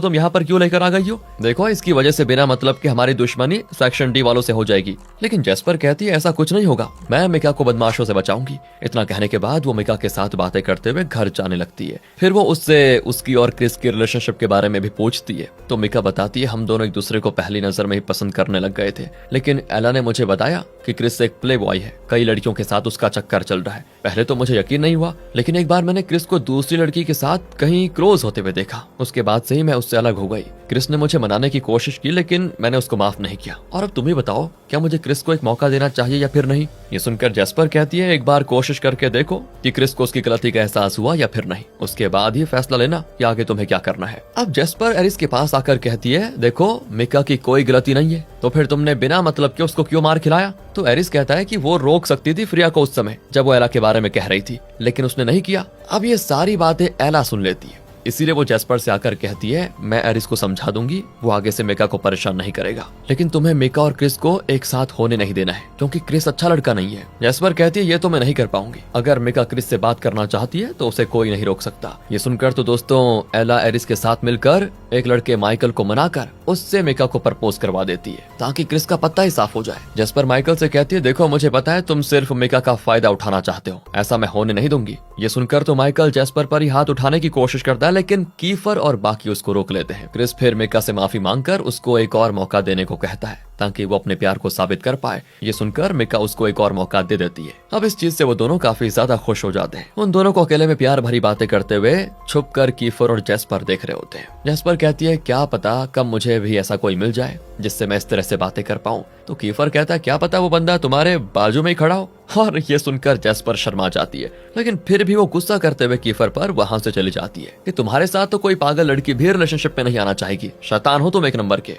तुम यहाँ पर क्यों लेकर आ गई हो? देखो इसकी वजह से बिना मतलब के हमारी दुश्मनी सेक्शन डी वालों से हो जाएगी। लेकिन जेस्पर कहती है ऐसा कुछ नहीं होगा, मैं मिका को बदमाशों से बचाऊंगी। इतना कहने के बाद वो मिका के साथ बातें करते हुए घर जाने लगती है। फिर वो उससे उसकी और क्रिस के रिलेशनशिप के बारे में भी पूछती है तो मिका बताती है हम दोनों एक दूसरे को पहली नजर में ही पसंद करने लग गए थे, लेकिन एला ने मुझे बताया कि क्रिस एक प्ले बॉय है, कई लड़कियों के साथ उसका चक्कर चल रहा है। पहले तो मुझे यकीन नहीं हुआ, लेकिन एक बार मैंने क्रिस को दूसरी लड़की के साथ कहीं क्लोज होते हुए देखा। उसके बाद से ही मैं उससे अलग हो गई। क्रिस ने मुझे मनाने की कोशिश की लेकिन मैंने उसको माफ नहीं किया। और अब तुम ही बताओ क्या मुझे क्रिस को एक मौका देना चाहिए या फिर नहीं? ये सुनकर जेस्पर कहती है एक बार कोशिश करके देखो कि क्रिस को उसकी गलती का एहसास हुआ या फिर नहीं, उसके बाद ही फैसला लेना कि आगे तुम्हें क्या करना है। अब जेस्पर एरिस के पास आकर कहती है देखो मिका की कोई गलती नहीं है, तो फिर तुमने बिना मतलब के उसको क्यों मार खिलाया? तो एरिस कहता है कि वो रोक सकती थी फ्रिया को उस समय जब वो एला के बारे में कह रही थी, लेकिन उसने नहीं किया। अब ये सारी बातें एला सुन लेती है, इसीलिए वो जेस्पर से आकर कहती है मैं एरिस को समझा दूंगी, वो आगे से मिका को परेशान नहीं करेगा, लेकिन तुम्हें मिका और क्रिस को एक साथ होने नहीं देना है क्योंकि क्रिस अच्छा लड़का नहीं है। जेस्पर कहती है ये तो मैं नहीं कर पाऊंगी, अगर मिका क्रिस से बात करना चाहती है तो उसे कोई नहीं रोक सकता। ये सुनकर तो दोस्तों एला एरिस के साथ मिलकर एक लड़के माइकल को मनाकर उससे मिका को प्रपोज करवा देती है ताकि क्रिस का पत्ता ही साफ हो जाए। जेस्पर माइकल से कहती है देखो मुझे पता है तुम सिर्फ मिका का फायदा उठाना चाहते हो, ऐसा मैं होने नहीं दूंगी। ये सुनकर तो माइकल जेस्पर पर ही हाथ उठाने की कोशिश करता है लेकिन कीफर और बाकी उसको रोक लेते हैं। क्रिस फिर मिका से माफी मांगकर उसको एक और मौका देने को कहता है ताकि वो अपने प्यार को साबित कर पाए। ये सुनकर मिका उसको एक और मौका दे देती है। अब इस चीज से वो दोनों काफी ज्यादा खुश हो जाते हैं। उन दोनों को अकेले में प्यार भरी बातें करते हुए छुप कर कीफर और जेस्पर देख रहे होते हैं। जेस्पर कहती है क्या पता कब मुझे भी ऐसा कोई मिल जाए जिससे मैं इस तरह से बातें कर पाऊं। तो कीफर कहता है क्या पता वो बंदा तुम्हारे बाजू में ही खड़ा हो। और ये सुनकर जेस्पर शर्मा जाती है, लेकिन फिर भी वो गुस्सा करते हुए कीफर पर वहां से चली जाती है कि तुम्हारे साथ तो कोई पागल लड़की भी रिलेशनशिप में नहीं आना चाहेगी, शैतान हो तुम एक नंबर के।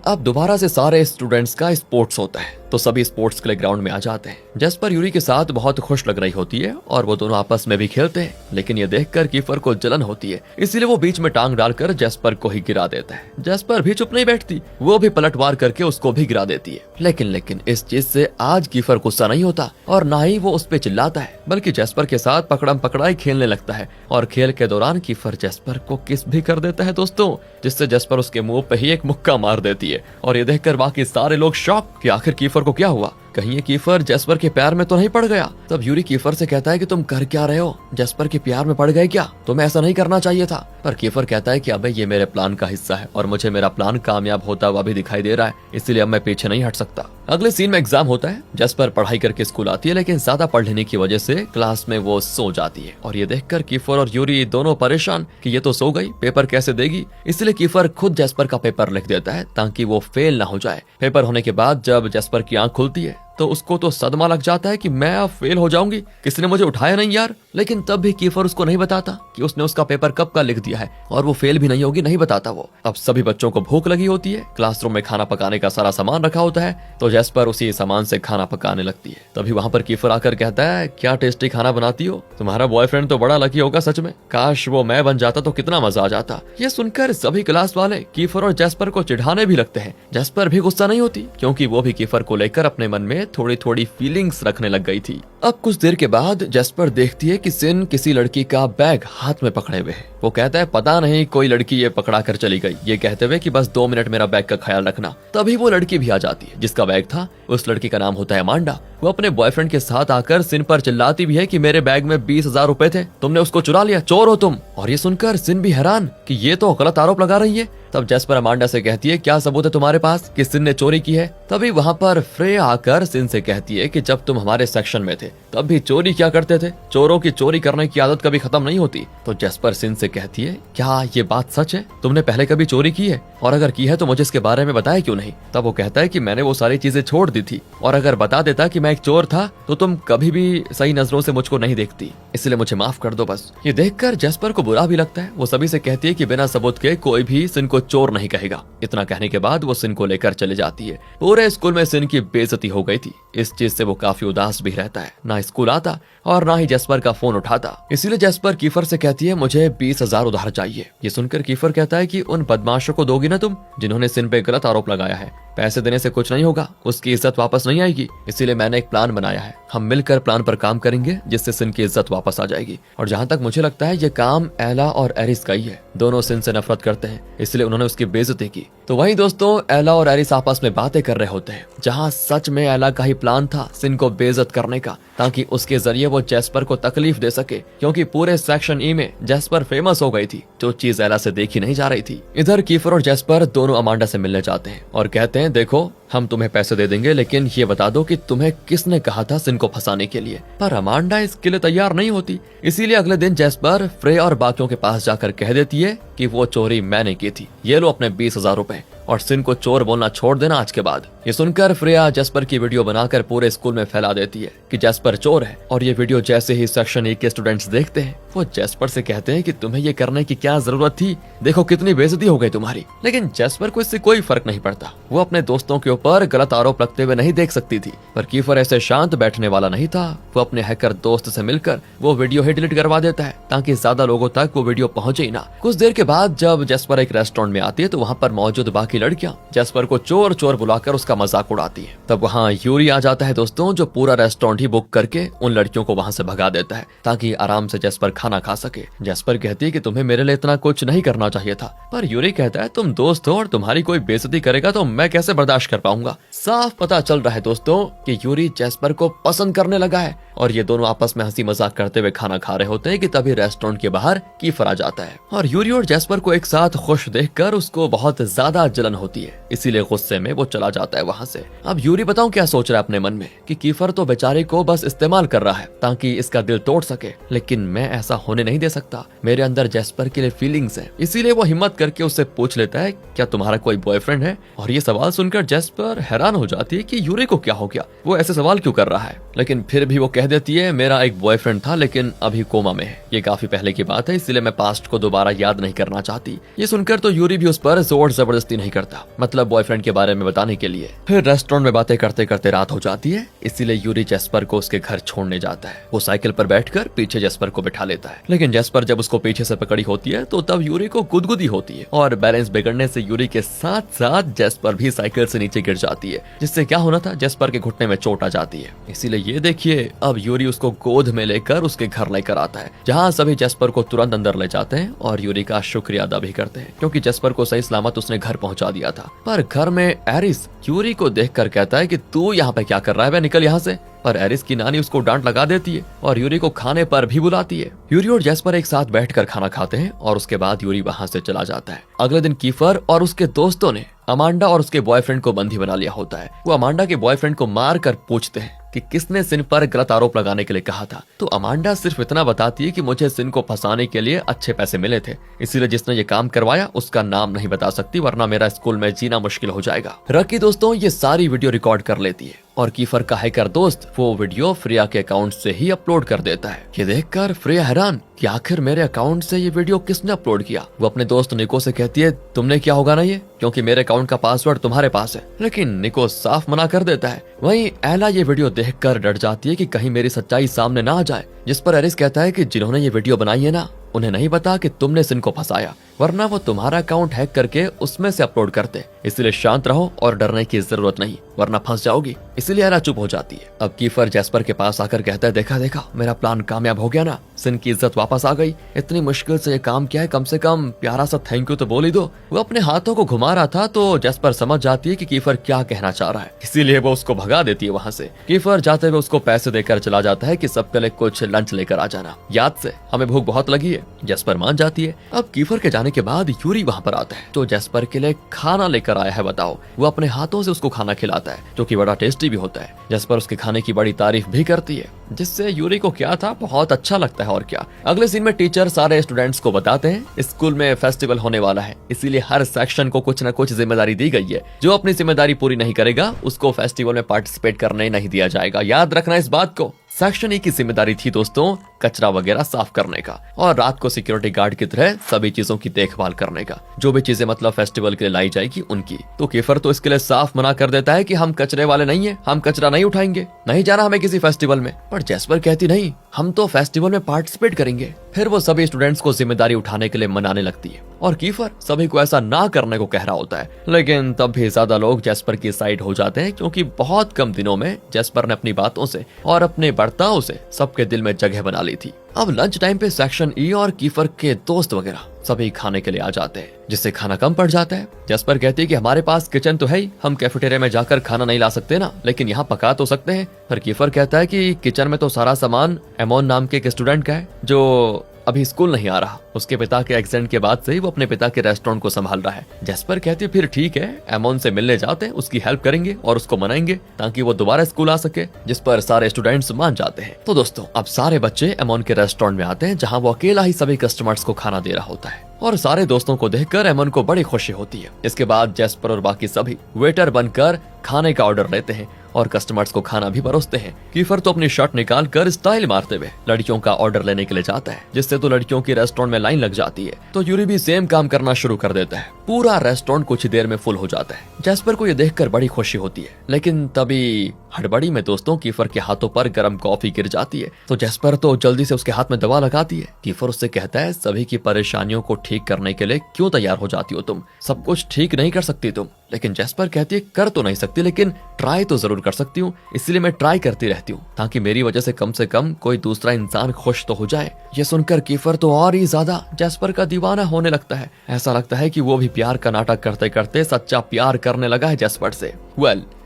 अब दोबारा से सारे स्टूडेंट्स का स्पोर्ट्स होता है तो सभी स्पोर्ट्स के लिए ग्राउंड में आ जाते हैं। जेस्पर यूरी के साथ बहुत खुश लग रही होती है और वो दोनों आपस में भी खेलते हैं, लेकिन ये देखकर कीफर को जलन होती है, इसीलिए वो बीच में टांग डालकर जेस्पर को ही गिरा देता है। जेस्पर भी चुप नहीं बैठती, वो भी पलटवार करके उसको भी गिरा देती है। लेकिन इस चीज से आज कीफर गुस्सा नहीं होता और ना ही वो उस पे चिल्लाता है, बल्कि जेस्पर के साथ पकड़म पकड़ाई खेलने लगता है। और खेल के दौरान कीफर जेस्पर को किस भी कर देता है दोस्तों, जिससे जेस्पर उसके मुंह पे ही एक मुक्का मार देती है। और ये देखकर बाकी सारे लोग शॉक कि आखिर कीफर को क्या हुआ, कहीं ये कीफर जेस्पर के प्यार में तो नहीं पड़ गया। तब यूरी कीफर से कहता है कि तुम कर क्या रहे हो, जेस्पर के प्यार में पड़ गए क्या, तुम्हें ऐसा नहीं करना चाहिए था। पर कीफर कहता है कि अबे ये मेरे प्लान का हिस्सा है और मुझे मेरा प्लान कामयाब होता हुआ भी दिखाई दे रहा है, इसलिए अब मैं पीछे नहीं हट सकता। अगले सीन में एग्जाम होता है। जेस्पर पढ़ाई करके स्कूल आती है लेकिन ज्यादा पढ़ लेने की वजह से क्लास में वो सो जाती है। और ये देखकर कीफर और यूरी दोनों परेशान कि ये तो सो गई, पेपर कैसे देगी। इसलिए कीफर खुद जेस्पर का पेपर लिख देता है ताकि वो फेल ना हो जाए। पेपर होने के बाद जब जेस्पर की आंख खुलती है तो उसको तो सदमा लग जाता है कि मैं अब फेल हो जाऊंगी, किसी ने मुझे उठाया नहीं यार। लेकिन तब भी कीफर उसको नहीं बताता कि उसने उसका पेपर कब का लिख दिया है और वो फेल भी नहीं होगी, नहीं बताता वो। अब सभी बच्चों को भूख लगी होती है, क्लासरूम में खाना पकाने का सारा सामान रखा होता है, तो जेस्पर उसी सामान से खाना पकाने लगती है। तभी वहां पर कीफर आकर कहता है क्या टेस्टी खाना बनाती हो, तुम्हारा बॉयफ्रेंड तो बड़ा लकी होगा सच में, काश वो मैं बन जाता तो कितना मजा आ जाता। ये सुनकर सभी क्लास वाले कीफर और जेस्पर को चिढ़ाने भी लगते हैं। जेस्पर भी गुस्सा नहीं होती क्योंकि वो भी कीफर को लेकर अपने मन में थोड़ी थोड़ी फीलिंग्स रखने लग गई थी। अब कुछ देर के बाद जेस्पर देखती है कि सिन किसी लड़की का बैग हाथ में पकड़े हुए है। वो कहता है पता नहीं कोई लड़की ये पकड़ा कर चली गई, ये कहते हुए कि बस 2 मिनट मेरा बैग का ख्याल रखना। तभी वो लड़की भी आ जाती है जिसका बैग था। उस लड़की का नाम होता है अमांडा। वो अपने बॉयफ्रेंड के साथ आकर सिन पर चिल्लाती भी है कि मेरे बैग में 20,000 रुपए थे, तुमने उसको चुरा लिया, चोर हो तुम। और ये सुनकर सिन भी हैरान कि ये तो गलत आरोप लगा रही है। तब जेस्पर अमांडा से कहती है क्या सबूत है तुम्हारे पास कि सिन ने चोरी की है। तभी वहाँ पर फ्रे आकर सिन से कहती है कि जब तुम हमारे सेक्शन में थे तब भी चोरी क्या करते थे, चोरों की चोरी करने की आदत कभी खत्म नहीं होती। तो जेस्पर सिन से कहती है क्या ये बात सच है, तुमने पहले कभी चोरी की है। और अगर की है तो मुझे इसके बारे में बताया क्यों नहीं। तब वो कहता है कि मैंने वो सारी चीजें छोड़ दी थी, और अगर बता देता कि मैं एक चोर था तो तुम कभी भी सही नजरों से मुझको नहीं देखती, इसलिए मुझे माफ कर दो बस। ये देखकर जेस्पर को बुरा भी लगता है। वो सभी से कहती है कि बिना सबूत के कोई भी सिन को चोर नहीं कहेगा। इतना कहने के बाद वो सिन को लेकर चले जाती है। पूरे स्कूल में सिन की बेइज्जती हो गई थी। इस चीज से वो काफी उदास भी रहता है। ना स्कूल आता और ना ही जेस्पर का फोन उठाता। इसीलिए जेस्पर कीफर से कहती है मुझे 20,000 उधार चाहिए। ये सुनकर कीफर कहता है कि उन बदमाशों को दोगी ना तुम, जिन्होंने सिन पे गलत आरोप लगाया है। पैसे देने से कुछ नहीं होगा, उसकी इज्जत वापस नहीं आएगी। इसीलिए मैंने एक प्लान बनाया है। हम मिलकर प्लान पर काम करेंगे जिससे सिन की इज्जत वापस आ जाएगी। और जहां तक मुझे लगता है ये काम एला और एरिस का ही है। दोनों सिन से नफरत करते हैं, इसलिए उन्होंने उसकी बेइज्जती की। तो वहीं दोस्तों एला और एरिस आपस में बातें कर रहे होते हैं, जहां सच में एला का ही प्लान था सिन को बेइज्जत करने का, ताकि उसके जरिए वो जेस्पर को तकलीफ दे सके, क्योंकि पूरे सेक्शन ई में जेस्पर फेमस हो गई थी, जो चीज एला से देखी नहीं जा रही थी। इधर कीफर और जेस्पर दोनों अमांडा से मिलने जाते हैं और कहते हैं देखो हम तुम्हें पैसे दे देंगे, लेकिन ये बता दो कि तुम्हें किसने कहा था सिन को फंसाने के लिए। पर अमांडा इसके लिए तैयार नहीं होती। इसीलिए अगले दिन जेस्पर फ्रे और बाकियों के पास जाकर कह देती है कि वो चोरी मैंने की थी, ये लो अपने 20,000 रुपए, और सिन को चोर बोलना छोड़ देना आज के बाद। ये सुनकर फ्रेया जेस्पर की वीडियो बनाकर पूरे स्कूल में फैला देती है कि जेस्पर चोर है। और ये वीडियो जैसे ही सेक्शन ए के स्टूडेंट्स देखते हैं, वो जेस्पर से कहते हैं कि तुम्हें ये करने की क्या जरूरत थी, देखो कितनी बेइज्जती हो गई तुम्हारी। लेकिन जेस्पर को इससे कोई फर्क नहीं पड़ता। वो अपने दोस्तों के ऊपर गलत आरोप लगते हुए नहीं देख सकती थी। पर कीफर ऐसे शांत बैठने वाला नहीं था। वो अपने हैकर दोस्त से मिलकर वो वीडियो ही डिलीट करवा देता है, ताकि ज्यादा लोगों तक वो वीडियो पहुंचे ही ना। कुछ देर के बाद जब जेस्पर एक रेस्टोरेंट में आती है, तो वहाँ पर मौजूद बाकी लड़कियां जेस्पर को चोर चोर बुलाकर उसका मजाक उड़ाती है। तब वहाँ यूरी आ जाता है दोस्तों, जो पूरा रेस्टोरेंट ही बुक करके उन लड़कियों को वहाँ से भगा देता है, ताकि आराम से जेस्पर खाना खा सके। जेस्पर कहती है कि तुम्हें मेरे लिए इतना कुछ नहीं करना चाहिए था। पर यूरी कहता है तुम दोस्त हो और तुम्हारी कोई बेइज्जती करेगा तो मैं कैसे बर्दाश्त कर पाऊंगा। साफ पता चल रहा है दोस्तों कि यूरी जेस्पर को पसंद करने लगा है। और ये दोनों आपस में हंसी मजाक करते हुए खाना खा रहे होते हैं कि तभी रेस्टोरेंट के बाहर कीफर आ जाता है। और यूरी और जेस्पर को एक साथ खुश देखकर उसको बहुत ज्यादा जलन होती है, इसीलिए गुस्से में वो चला जाता है वहाँ से। अब यूरी बताऊं क्या सोच रहा है अपने मन में कि कीफर तो बेचारे को बस इस्तेमाल कर रहा है ताकि इसका दिल तोड़ सके, लेकिन मैं ऐसा होने नहीं दे सकता। मेरे अंदर जेस्पर के लिए फीलिंग्स है। इसीलिए वो हिम्मत करके उससे पूछ लेता है क्या तुम्हारा कोई बॉयफ्रेंड है। और ये सवाल सुनकर जेस्पर हैरान हो जाती है कि यूरी को क्या हो गया, वो ऐसे सवाल क्यों कर रहा है। लेकिन फिर भी वो कह देती है मेरा एक बॉयफ्रेंड था, लेकिन अभी कोमा में है। ये काफी पहले की बात है, इसलिए मैं पास्ट को दोबारा याद नहीं करना चाहती। ये सुनकर तो यूरी भी उस पर जोर जबरदस्ती नहीं करता, मतलब बॉयफ्रेंड के बारे में बताने के लिए। फिर रेस्टोरेंट में बातें करते करते रात हो जाती है, इसीलिए यूरी जेस्पर को उसके घर छोड़ने जाता है। वो साइकिल पर बैठकर पीछे जेस्पर को बिठा लेता है, लेकिन जेस्पर जब उसको पीछे से पकड़ी होती है तो तब यूरी को गुदगुदी होती है, और बैलेंस बिगड़ने से यूरी के साथ साथ जेस्पर भी साइकिल से नीचे गिर जाती है, जिससे क्या होना था जेस्पर के घुटने में चोट आ जाती है। इसीलिए ये देखिए अब यूरी उसको गोद में लेकर उसके घर लेकर आता है, जहाँ सभी जेस्पर को तुरंत अंदर ले जाते हैं और यूरी का शुक्रिया अदा भी करते हैं, क्योंकि जेस्पर को सही सलामत उसने घर पहुंचा दिया था। पर घर में एरिस यूरी को देखकर कहता है कि तू यहाँ पे क्या कर रहा है बे, निकल यहाँ से। पर एरिस की नानी उसको डांट लगा देती है और यूरी को खाने पर भी बुलाती है। यूरी और जेस्पर एक साथ बैठकर खाना खाते हैं और उसके बाद यूरी वहां से चला जाता है। अगले दिन कीफर और उसके दोस्तों ने अमांडा और उसके बॉयफ्रेंड को बंदी बना लिया होता है। वो अमांडा के बॉयफ्रेंड को मार कर पूछते हैं कि किसने सिन पर गलत आरोप लगाने के लिए कहा था। तो अमांडा सिर्फ इतना बताती है कि मुझे सिन को फंसाने के लिए अच्छे पैसे मिले थे, इसीलिए जिसने ये काम करवाया उसका नाम नहीं बता सकती, वरना मेरा स्कूल में जीना मुश्किल हो जाएगा। रकी दोस्तों ये सारी वीडियो रिकॉर्ड कर लेती है और कीफर का हैकर दोस्त वो वीडियो फ्रिया के अकाउंट से ही अपलोड कर देता है। ये देखकर फ्रिया हैरान कि आखिर मेरे अकाउंट से ये वीडियो किसने अपलोड किया। वो अपने दोस्त निको से कहती है तुमने क्या होगा ना ये, क्योंकि मेरे अकाउंट का पासवर्ड तुम्हारे पास है। लेकिन निको साफ मना कर देता है। वहीं एला ये वीडियो देखकर डर जाती है कि कहीं मेरी सच्चाई सामने ना आ जाए, जिस पर एरिस कहता है कि जिन्होंने ये वीडियो बनाई है ना, उन्हें नहीं पता कि तुमने सिन को फंसाया, वरना वो तुम्हारा अकाउंट हैक करके उसमें से अपलोड करते। इसलिए शांत रहो और डरने की जरूरत नहीं, वरना फंस जाओगी। इसीलिए एला चुप हो जाती है। अब कीफर जेस्पर के पास आकर कहता है देखा देखा मेरा प्लान कामयाब हो गया ना, सिन की इज्जत वापस आ गई। इतनी मुश्किल से ये काम किया है, कम से कम प्यारा सा थैंक यू तो बोल ही दो। वो अपने हाथों को घुमा रहा था तो जेस्पर समझ जाती है कि कीफर क्या कहना चाह रहा है, इसीलिए वो उसको भगा देती है वहाँ से। कीफर जाते हुए उसको पैसे देकर चला जाता है कि सबके लिए कुछ लंच लेकर आ जाना, याद से हमें भूख बहुत लगी है। जेस्पर मान जाती है। अब कीफर के जाने जाने के बाद यूरी वहाँ पर आता है, जो जेस्पर के लिए खाना लेकर आया है। बताओ, वो अपने हाथों से उसको खाना खिलाता है, जो कि बड़ा टेस्टी भी होता है। जेस्पर उसके खाने की बड़ी तारीफ भी करती है, जिससे यूरी को क्या था, बहुत अच्छा लगता है। और क्या, अगले सीन में टीचर सारे स्टूडेंट्स को बताते हैं स्कूल में फेस्टिवल होने वाला है, इसीलिए हर सेक्शन को कुछ न कुछ जिम्मेदारी दी गई है। जो अपनी जिम्मेदारी पूरी नहीं करेगा उसको फेस्टिवल में पार्टिसिपेट करने नहीं दिया जाएगा। याद रखना इस बात को। सेक्शन ई की जिम्मेदारी थी दोस्तों कचरा वगैरह साफ करने का, और रात को सिक्योरिटी गार्ड की तरह सभी चीजों की देखभाल करने का। जो भी चीजें मतलब फेस्टिवल के लिए लाई जाएगी उनकी। तो कीफर तो इसके लिए साफ मना कर देता है कि हम कचरे वाले नहीं है, हम कचरा नहीं उठाएंगे, नहीं जाना हमें किसी फेस्टिवल में। पर जेस्पर कहती नहीं, हम तो फेस्टिवल में पार्टिसिपेट करेंगे। फिर वो सभी स्टूडेंट्स को जिम्मेदारी उठाने के लिए मनाने लगती है, और कीफर सभी को ऐसा ना करने को कह रहा होता है। लेकिन तब भी ज्यादा लोग जेस्पर की साइड हो जाते हैं, क्योंकि बहुत कम दिनों में जेस्पर ने अपनी बातों से और अपने बर्ताव से सबके दिल में जगह बना ली थी। अब लंच टाइम पे सेक्शन ई और कीफर के दोस्त वगैरह सभी खाने के लिए आ जाते हैं, जिससे खाना कम पड़ जाता है। जेस्पर कहती है कि हमारे पास किचन तो है ही, हम कैफेटेरिया में जाकर खाना नहीं ला सकते ना, लेकिन यहाँ पका तो सकते हैं। पर कीफर कहता है कि किचन में तो सारा सामान एमोन नाम के एक स्टूडेंट का है, जो अभी स्कूल नहीं आ रहा। उसके पिता के एक्सीडेंट के बाद से ही वो अपने पिता के रेस्टोरेंट को संभाल रहा है। जेस्पर कहती है फिर ठीक है, एमोन से मिलने जाते हैं, उसकी हेल्प करेंगे और उसको मनाएंगे ताकि वो दोबारा स्कूल आ सके, जिस पर सारे स्टूडेंट्स मान जाते हैं। तो दोस्तों, अब सारे बच्चे एमोन के रेस्टोरेंट में आते हैं, जहाँ वो अकेला ही सभी कस्टमर्स को खाना दे रहा होता है, और सारे दोस्तों को देखकर एमोन को बड़ी खुशी होती है। इसके बाद जेस्पर और बाकी सभी वेटर बनकर खाने का ऑर्डर लेते हैं और कस्टमर्स को खाना भी परोसते हैं। कीफर तो अपनी शर्ट निकाल कर स्टाइल मारते हुए लड़कियों का ऑर्डर लेने के लिए जाता है, जिससे तो लड़कियों की रेस्टोरेंट में लाइन लग जाती है। तो यूरी भी सेम काम करना शुरू कर देता है। पूरा रेस्टोरेंट कुछ देर में फुल हो जाता है। जेस्पर को ये देखकर बड़ी खुशी होती है, लेकिन तभी हड़बड़ी में दोस्तों कीफर के हाथों पर गर्म कॉफी गिर जाती है। तो जेस्पर तो जल्दी से उसके हाथ में दवा लगाती है। कीफर उससे कहता है सभी की परेशानियों को ठीक करने के लिए क्यों तैयार हो जाती हो तुम, सब कुछ ठीक नहीं कर सकती तुम। लेकिन जेस्पर कहती है कर तो नहीं सकती, लेकिन ट्राई तो जरूर कर सकती हूँ, इसलिए मैं ट्राई करती रहती हूँ ताकि मेरी वजह से कम कोई दूसरा इंसान खुश तो हो जाए। ये सुनकर कीफर तो और ही ज्यादा जेस्पर का दीवाना होने लगता है। ऐसा लगता है कि वो भी प्यार का नाटक करते करते सच्चा प्यार करने लगा है जेस्पर से।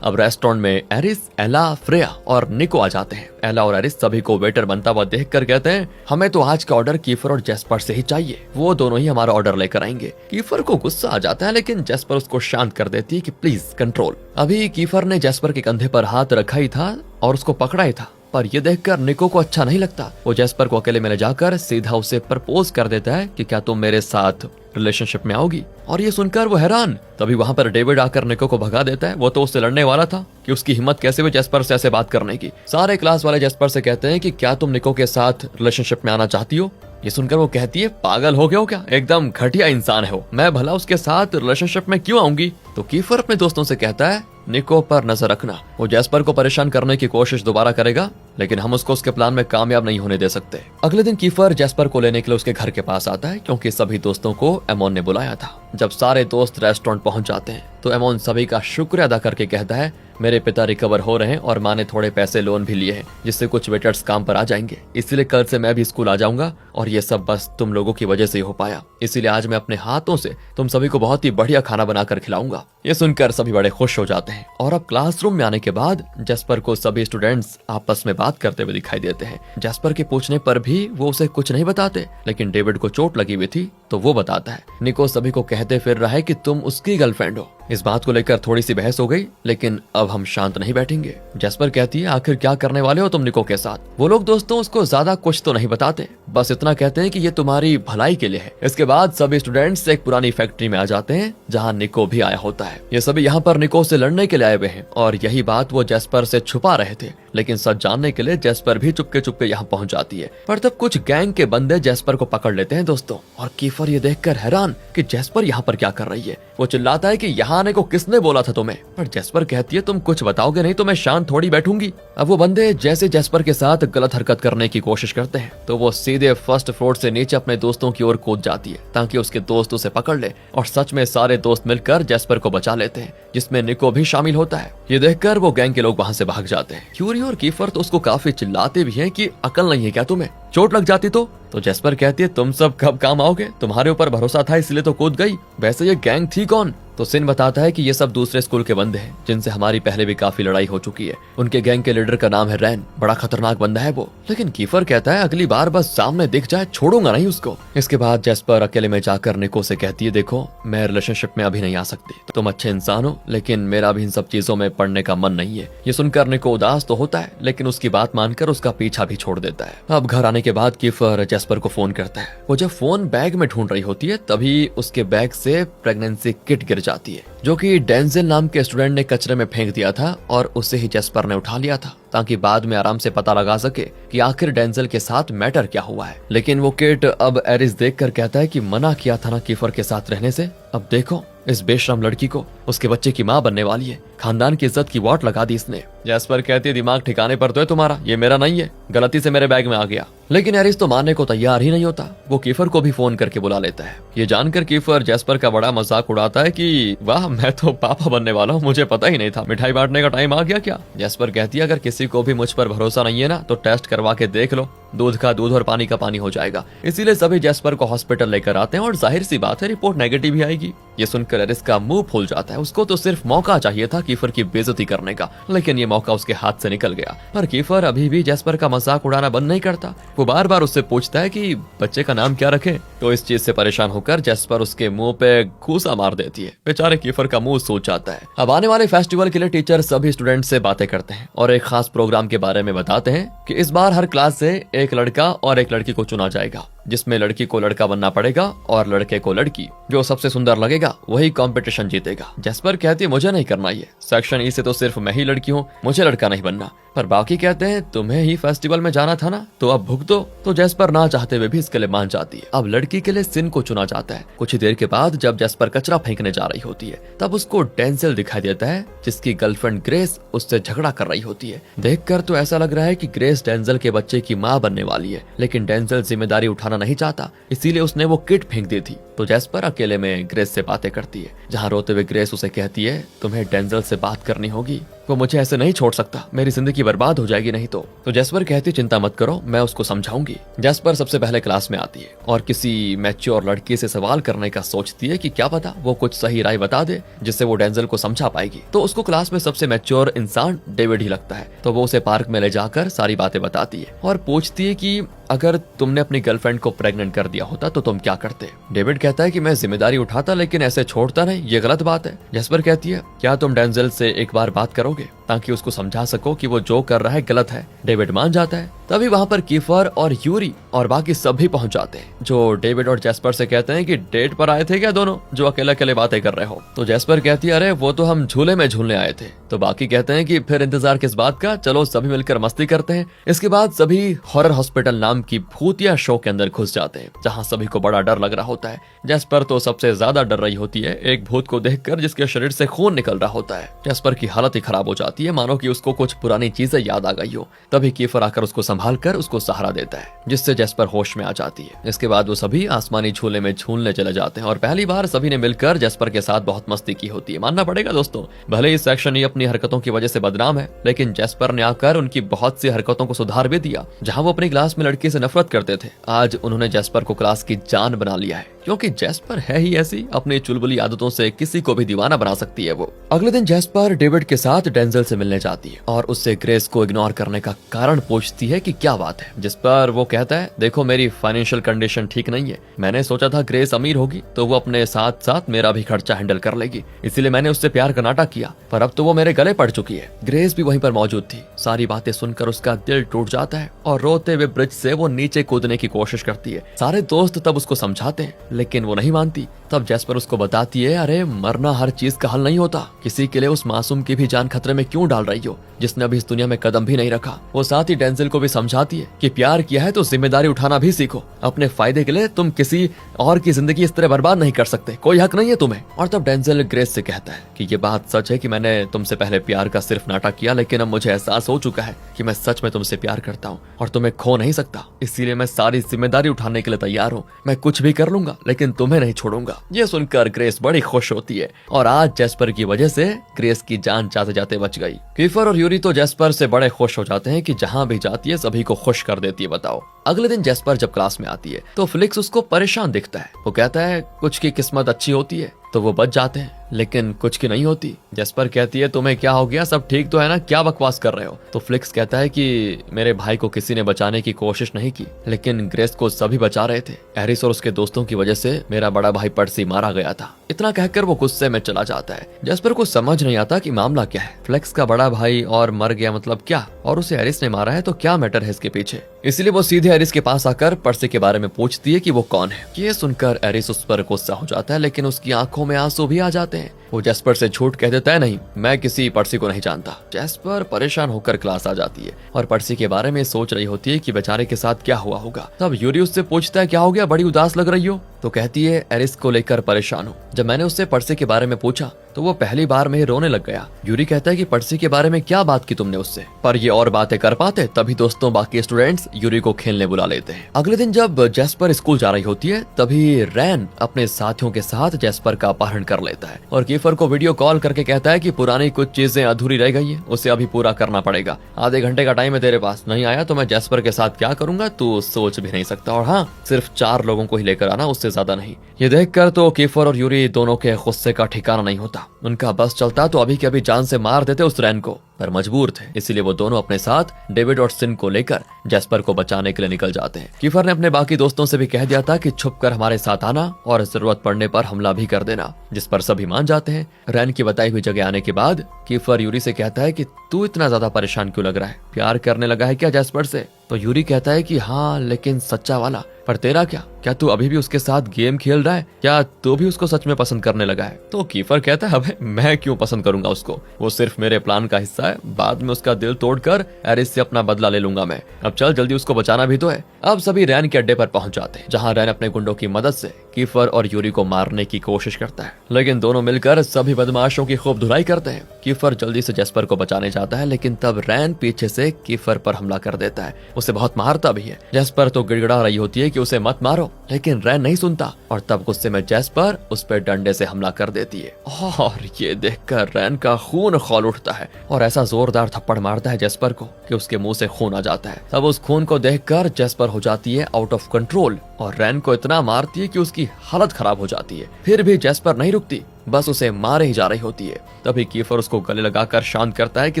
अब रेस्टोरेंट में एरिस, एला, फ्रेया और निको आ जाते हैं। एला और एरिस सभी को वेटर बनता हुआ देखकर कहते हैं हमें तो आज का ऑर्डर कीफर और जेस्पर से ही चाहिए, वो दोनों ही हमारा ऑर्डर लेकर आएंगे। कीफर को गुस्सा आ जाता है, लेकिन जेस्पर उसको शांत कर देती है कि प्लीज कंट्रोल। अभी कीफर ने जेस्पर के कंधे पर हाथ रखा ही था और उसको पकड़ा ही था, पर ये देखकर निको को अच्छा नहीं लगता। वो जेस्पर को अकेले में ले जाकर सीधा उसे प्रपोज कर देता है कि क्या तुम मेरे साथ रिलेशनशिप में आओगी। और ये सुनकर वो हैरान। तभी वहां पर डेविड आकर निको को भगा देता है। वो तो उससे लड़ने वाला था कि उसकी हिम्मत कैसे हुई जेस्पर से ऐसे बात करने की। सारे क्लास वाले जेस्पर से कहते हैं कि क्या तुम निको के साथ रिलेशनशिप में आना चाहती हो। ये सुनकर वो कहती है पागल हो गए हो क्या, एकदम घटिया इंसान है वो, मैं भला उसके साथ रिलेशनशिप में क्यों आऊंगी। तो कीफर अपने दोस्तों से कहता है निको पर नजर रखना, वो जेस्पर को परेशान करने की कोशिश दोबारा करेगा, लेकिन हम उसको उसके प्लान में कामयाब नहीं होने दे सकते। अगले दिन कीफर जेस्पर को लेने के लिए उसके घर के पास आता है, क्योंकि सभी दोस्तों को एमोन ने बुलाया था। जब सारे दोस्त रेस्टोरेंट पहुंच जाते हैं तो एमोन सभी का शुक्रिया अदा करके कहता है मेरे पिता रिकवर हो रहे हैं और माँ ने थोड़े पैसे लोन भी लिए हैं, जिससे कुछ वेटर्स काम पर आ जाएंगे, इसीलिए कल से मैं भी स्कूल आ जाऊंगा और ये सब बस तुम लोगों की वजह से ही हो पाया, इसीलिए आज मैं अपने हाथों से तुम सभी को बहुत ही बढ़िया खाना बनाकर खिलाऊंगा। ये सुनकर सभी बड़े खुश हो जाते हैं। और अब क्लासरूम में आने के बाद जेस्पर को सभी स्टूडेंट्स आपस में बात करते हुए दिखाई देते हैं। जेस्पर के पूछने पर भी वो उसे कुछ नहीं बताते, लेकिन डेविड को चोट लगी हुई थी तो वो बताता है। निको सभी को कहते फिर रहा है कि तुम उसकी गर्लफ्रेंड हो। इस बात को लेकर थोड़ी सी बहस हो गई, लेकिन अब हम शांत नहीं बैठेंगे। जेस्पर कहती है आखिर क्या करने वाले हो तुम निको के साथ। वो लोग दोस्तों उसको ज्यादा कुछ तो नहीं बताते, बस इतना कहते हैं कि ये तुम्हारी भलाई के लिए है। इसके बाद सभी स्टूडेंट्स एक पुरानी फैक्ट्री में आ जाते हैं जहाँ निको भी आया होता है। ये सभी यहाँ पर निको से लड़ने के लिए आए हुए हैं और यही बात वो जेस्पर से छुपा रहे थे, लेकिन सच जानने के लिए जेस्पर भी चुपके चुपके यहाँ पहुँच जाती है। पर तब कुछ गैंग के बंदे जेस्पर को पकड़ लेते हैं दोस्तों, और कीफर ये देखकर हैरान कि जेस्पर यहाँ पर क्या कर रही है। वो चिल्लाता है कि यहाँ आने को किसने बोला था तुम्हें, पर जेस्पर कहती है तुम कुछ बताओगे नहीं तो मैं शांत थोड़ी बैठूंगी। अब वो बंदे जैसे जेस्पर के साथ गलत हरकत करने की कोशिश करते हैं तो वो सीधे फर्स्ट फ्लोर से नीचे अपने दोस्तों की ओर कूद जाती है ताकि उसके दोस्त उसे पकड़ ले, और सच में सारे दोस्त मिलकर जेस्पर को बचा लेते हैं, जिसमें निको भी शामिल होता है। ये देखकर वो गैंग के लोग वहाँ से भाग जाते हैं। यूरी और कीफर तो उसको काफी चिल्लाते भी हैं कि अकल नहीं है क्या तुम्हें, चोट लग जाती तो जेस्पर कहती है तुम सब कब काम आओगे, तुम्हारे ऊपर भरोसा था इसलिए तो कूद गई, वैसे ये गैंग थी कौन। तो सिन बताता है कि ये सब दूसरे स्कूल के बंदे हैं जिनसे हमारी पहले भी काफी लड़ाई हो चुकी है। उनके गैंग के लीडर का नाम है रैन, बड़ा खतरनाक बंदा है वो। लेकिन कीफर कहता है अगली बार बस सामने दिख जाए छोड़ूंगा नहीं उसको। इसके बाद जेस्पर अकेले में जाकर निको से कहती है देखो मैं रिलेशनशिप में अभी नहीं आ सकती, तुम अच्छे इंसान हो लेकिन मेरा भी इन सब चीजों में पड़ने का मन नहीं है। ये सुनकर निको उदास तो होता है लेकिन उसकी बात मानकर उसका पीछा भी छोड़ देता है। अब घर आने के बाद कीफर जेस्पर को फोन करता है। वो जब फोन बैग में ढूंढ रही होती है तभी उसके बैग से प्रेगनेंसी किट गिर जाती है जो कि डेंजिल नाम के स्टूडेंट ने कचरे में फेंक दिया था और उसे ही जेस्पर ने उठा लिया था ताकि बाद में आराम से पता लगा सके कि आखिर डेंजिल के साथ मैटर क्या हुआ है। लेकिन वो किट अब एरिस देखकर कहता है कि मना किया था ना कीफर के साथ रहने से, अब देखो इस बेशरम लड़की को, उसके बच्चे की माँ बनने वाली है, खानदान की इज्जत की वाट लगा दी इसने। जेस्पर कहती है दिमाग ठिकाने पर तो है तुम्हारा, ये मेरा नहीं है, गलती से मेरे बैग में आ गया। लेकिन एरिस तो मानने को तैयार ही नहीं होता। वो कीफर को भी फोन करके बुला लेता है। ये जानकर कीफर जेस्पर का बड़ा मजाक उड़ाता है कि वाह मैं तो पापा बनने वाला हूँ, मुझे पता ही नहीं था, मिठाई बांटने का टाइम आ गया क्या। जेस्पर कहती है अगर किसी को भी मुझ पर भरोसा नहीं है ना तो टेस्ट करवा के देख लो, दूध का दूध और पानी का पानी हो जाएगा। इसीलिए सभी जेस्पर को हॉस्पिटल लेकर आते हैं और जाहिर सी बात है रिपोर्ट नेगेटिव ही आएगी। ये सुनकर एरिस का मुंह फूल जाता है। उसको तो सिर्फ मौका चाहिए था कीफर की बेइज्जती करने का, लेकिन ये मौका उसके हाथ से निकल गया। पर कीफर अभी भी जेस्पर का मजाक उड़ाना बंद नहीं करता। वो बार बार उससे पूछता है कि बच्चे का नाम क्या रखे। तो इस चीज से परेशान होकर जेस्पर उसके मुंह पे घूसा मार देती है। बेचारे कीफर का मुंह सूज जाता है। अब आने वाले फेस्टिवल के लिए टीचर सभी स्टूडेंट से बातें करते हैं और एक खास प्रोग्राम के बारे में बताते हैं कि इस बार हर क्लास से एक लड़का और एक लड़की को चुना जाएगा, जिसमें लड़की को लड़का बनना पड़ेगा और लड़के को लड़की। जो सबसे सुंदर लगेगा वही कंपटीशन जीतेगा। जेस्पर कहती है मुझे नहीं करना ये, सेक्शन ई से तो सिर्फ मैं ही लड़की हूँ, मुझे लड़का नहीं बनना। पर बाकी कहते हैं तुम्हें ही फेस्टिवल में जाना था ना, तो अब भुगतो। तो जेस्पर ना चाहते हुए भी इसके लिए मान जाती है। अब लड़की के लिए सिन को चुना जाता है। कुछ ही देर के बाद जब जेस्पर कचरा फेंकने जा रही होती है तब उसको डेंजिल दिखाई देता है जिसकी गर्लफ्रेंड ग्रेस उससे झगड़ा कर रही होती है। देखकर तो ऐसा लग रहा है कि ग्रेस डेंजिल के बच्चे की माँ बनने वाली है, लेकिन डेंजिल जिम्मेदारी उठाना नहीं चाहता, इसीलिए उसने वो किट फेंक दी थी। तो जेस्पर अकेले में ग्रेस से बातें करती है, जहाँ रोते हुए ग्रेस उसे कहती है तुम्हें डेंजिल से बात करनी होगी, वो मुझे ऐसे नहीं छोड़ सकता, मेरी जिंदगी बर्बाद हो जाएगी नहीं तो। जेस्पर कहती चिंता मत करो, मैं उसको समझाऊंगी। जेस्पर सबसे पहले क्लास में आती है और किसी मैच्योर लड़की से सवाल करने का सोचती है कि क्या पता वो कुछ सही राय बता दे जिससे वो डेंजिल को समझा पाएगी। तो उसको क्लास में सबसे मैच्योर इंसान डेविड ही लगता है। तो वो उसे पार्क में ले जाकर सारी बातें बताती है और पूछती है कि अगर तुमने अपनी गर्लफ्रेंड को प्रेग्नेंट कर दिया होता तो तुम क्या करते। डेविड कहता है कि मैं जिम्मेदारी उठाता लेकिन ऐसे छोड़ता नहीं, ये गलत बात है। जेस्पर कहती है क्या तुम डेंजिल से एक बार बात करोगे ताकि उसको समझा सको कि वो जो कर रहा है गलत है। डेविड मान जाता है। तभी वहाँ पर कीफर और यूरी और बाकी सभी पहुंच जाते हैं, जो डेविड और जेस्पर से कहते हैं कि डेट पर आए थे क्या दोनों, जो अकेले अकेले बातें कर रहे हो। तो जेस्पर कहती है अरे वो तो हम झूले में झूलने आए थे। तो बाकी कहते हैं कि फिर इंतजार किस बात का, चलो सभी मिलकर मस्ती करते हैं। इसके बाद सभी हॉरर हॉस्पिटल नाम की भूतिया शो के अंदर घुस जाते हैं, जहाँ सभी को बड़ा डर लग रहा होता है। जेस्पर तो सबसे ज्यादा डर रही होती है एक भूत को देखकर जिसके शरीर से खून निकल रहा होता है। जेस्पर की हालत ही खराब हो जाती है, मानो कि उसको कुछ पुरानी चीजें याद आ गई हो। तभी कीफर आकर उसको संभाल कर उसको सहारा देता है, जिससे जेस्पर होश में आ जाती है। इसके बाद वो सभी आसमानी झूले में झूलने चले जाते हैं और पहली बार सभी ने मिलकर जेस्पर के साथ बहुत मस्ती की होती है। मानना पड़ेगा दोस्तों, भले ही सेक्शन ई अपनी हरकतों की वजह से बदनाम है, लेकिन जेस्पर ने आकर उनकी बहुत सी हरकतों को सुधार भी दिया। जहाँ वो अपनी क्लास में लड़की से नफरत करते थे, आज उन्होंने जेस्पर को क्लास की जान बना लिया है, क्योंकि जेस्पर है ही ऐसी, अपनी चुलबुली आदतों से किसी को भी दीवाना बना सकती है वो। अगले दिन जेस्पर डेविड के साथ डेंजिल से मिलने जाती है और उससे ग्रेस को इग्नोर करने का कारण पूछती है कि क्या बात है। जिस पर वो कहता है देखो मेरी फाइनेंशियल कंडीशन ठीक नहीं है, मैंने सोचा था ग्रेस अमीर होगी तो वो अपने साथ साथ मेरा भी खर्चा हैंडल कर लेगी, इसीलिए मैंने उससे प्यार का नाटक किया, पर अब तो वो मेरे गले पड़ चुकी है। ग्रेस भी वहीं पर मौजूद थी। सारी बातें सुनकर उसका दिल टूट जाता है और रोते हुए ब्रिज से वो नीचे कूदने की कोशिश करती है। सारे दोस्त तब उसको समझाते हैं लेकिन वो नहीं मानती। तब जेस्पर उसको बताती है अरे मरना हर चीज का हल नहीं होता, किसी के लिए उस मासूम की भी जान खतरे में क्यों डाल रही हो जिसने अभी इस दुनिया में कदम भी नहीं रखा। वो साथ ही डेंजिल को भी समझाती है कि प्यार किया है तो जिम्मेदारी उठाना भी सीखो, अपने फायदे के लिए तुम किसी और की जिंदगी इस तरह बर्बाद नहीं कर सकते, कोई हक नहीं है तुम्हें। और तब डेंजिल ग्रेस से कहता है कि ये बात सच है कि मैंने तुमसे पहले प्यार का सिर्फ नाटक किया, लेकिन अब मुझे एहसास हो चुका है कि मैं सच में तुमसे प्यार करता हूँ और तुम्हें खो नहीं सकता, इसीलिए मैं सारी जिम्मेदारी उठाने के लिए तैयार हूँ। मैं कुछ भी कर लूंगा लेकिन तुम्हें नहीं छोड़ूंगा। ये सुनकर ग्रेस बड़ी खुश होती है और आज जेस्पर की वजह से ग्रेस की जान जाते जाते बच गई। कीफर और यूरी तो जेस्पर से बड़े खुश हो जाते हैं कि जहाँ भी जाती है सभी को खुश कर देती है। बताओ अगले दिन जेस्पर जब क्लास में आती है तो फ्लिक्स उसको परेशान दिखता है। वो कहता है कुछ की किस्मत अच्छी होती है तो वो बच जाते हैं, लेकिन कुछ की नहीं होती। जेस्पर कहती है तुम्हें क्या हो गया, सब ठीक तो है ना, क्या बकवास कर रहे हो। तो फ्लिक्स कहता है कि मेरे भाई को किसी ने बचाने की कोशिश नहीं की, लेकिन ग्रेस को सभी बचा रहे थे। एरिस और उसके दोस्तों की वजह से मेरा बड़ा भाई पर्सी मारा गया था। इतना कहकर वो गुस्से में चला जाता है। जेस्पर को समझ नहीं आता कि मामला क्या है। फ्लेक्स का बड़ा भाई और मर गया मतलब क्या, और उसे एरिस ने मारा है तो क्या मैटर है इसके पीछे। इसलिए वो सीधे एरिस के पास आकर पर्सी के बारे में पूछती है कि वो कौन है। ये सुनकर एरिस उस पर गुस्सा हो जाता है, लेकिन उसकी आंखों में आंसू भी आ जाते हैं। वो जेस्पर से झूठ कह देता है, नहीं मैं किसी पर्सी को नहीं जानता। जेस्पर परेशान होकर क्लास आ जाती है और पर्सी के बारे में सोच रही होती है कि बेचारे के साथ क्या हुआ होगा। तब यूरी उससे पूछता है क्या हो गया, बड़ी उदास लग रही हो। तो कहती है एरिस को लेकर परेशान हूँ। जब मैंने उससे पर्सी के बारे में पूछा तो वो पहली बार में ही रोने लग गया। यूरी कहता है कि पर्सी के बारे में क्या बात की तुमने उससे, पर ये और बातें कर पाते तभी दोस्तों बाकी स्टूडेंट्स यूरी को खेलने बुला लेते हैं। अगले दिन जब जेस्पर स्कूल जा रही होती है तभी रैन अपने साथियों के साथ जेस्पर का अपहरण कर लेता है और कीफर को वीडियो कॉल करके कहता है कि पुरानी कुछ चीजें अधूरी रह गई है, उसे अभी पूरा करना पड़ेगा। आधे घंटे का टाइम है तेरे पास, नहीं आया तो मैं जेस्पर के साथ क्या करूंगा तू सोच भी नहीं सकता। और हाँ, सिर्फ 4 लोगों को ही लेकर आना, उससे ज्यादा नहीं। ये देखकर तो कीफर और यूरी दोनों के गुस्से का ठिकाना नहीं होता। उनका बस चलता तो अभी के अभी जान से मार देते उस रैन को, पर मजबूर थे। इसीलिए वो दोनों अपने साथ डेविड और सिन को लेकर जेस्पर को बचाने के लिए निकल जाते हैं। कीफर ने अपने बाकी दोस्तों से भी कह दिया था कि छुपकर हमारे साथ आना और जरूरत पड़ने पर हमला भी कर देना, जिस पर सभी मान जाते हैं। रैन की बताई हुई जगह आने के बाद कीफर यूरी से कहता है कि तू इतना ज्यादा परेशान क्यों लग रहा है, प्यार करने लगा है क्या जेस्पर से। तो यूरी कहता है कि हाँ, लेकिन सच्चा वाला। पर तेरा क्या तू अभी भी उसके साथ गेम खेल रहा है, क्या तू भी उसको सच में पसंद करने लगा है। तो कीफर कहता है अबे मैं क्यों पसंद करूंगा उसको, वो सिर्फ मेरे प्लान का हिस्सा है, बाद में उसका दिल तोड़कर एरिस से अपना बदला ले लूंगा मैं। अब चल जल्दी उसको बचाना भी तो है। अब सभी रैन के अड्डे पर पहुंच जाते हैं, जहां रैन अपने गुंडों की मदद से कीफर और यूरी को मारने की कोशिश करता है, लेकिन दोनों मिलकर सभी बदमाशों की खूब धुलाई करते हैं। कीफर जल्दी से जेस्पर को बचाने जाता है, लेकिन तब रैन पीछे से कीफर पर हमला कर देता है, उसे बहुत मारता भी है। जेस्पर तो गिड़गिड़ा रही होती है कि उसे मत मारो, लेकिन रैन नहीं सुनता और तब गुस्से में जेस्पर उस पर डंडे से हमला कर देती है। और ये देखकर रैन का खून खौल उठता है और ऐसा जोरदार थप्पड़ मारता है जेस्पर को कि उसके मुंह से खून आ जाता है। तब उस खून को देखकर जेस्पर हो जाती है आउट ऑफ कंट्रोल और रैन को इतना मारती है कि उसकी हालत खराब हो जाती है। फिर भी जेस्पर नहीं रुकती, बस उसे मारे ही जा रही होती है। तभी कीफर उसको गले लगाकर शांत करता है कि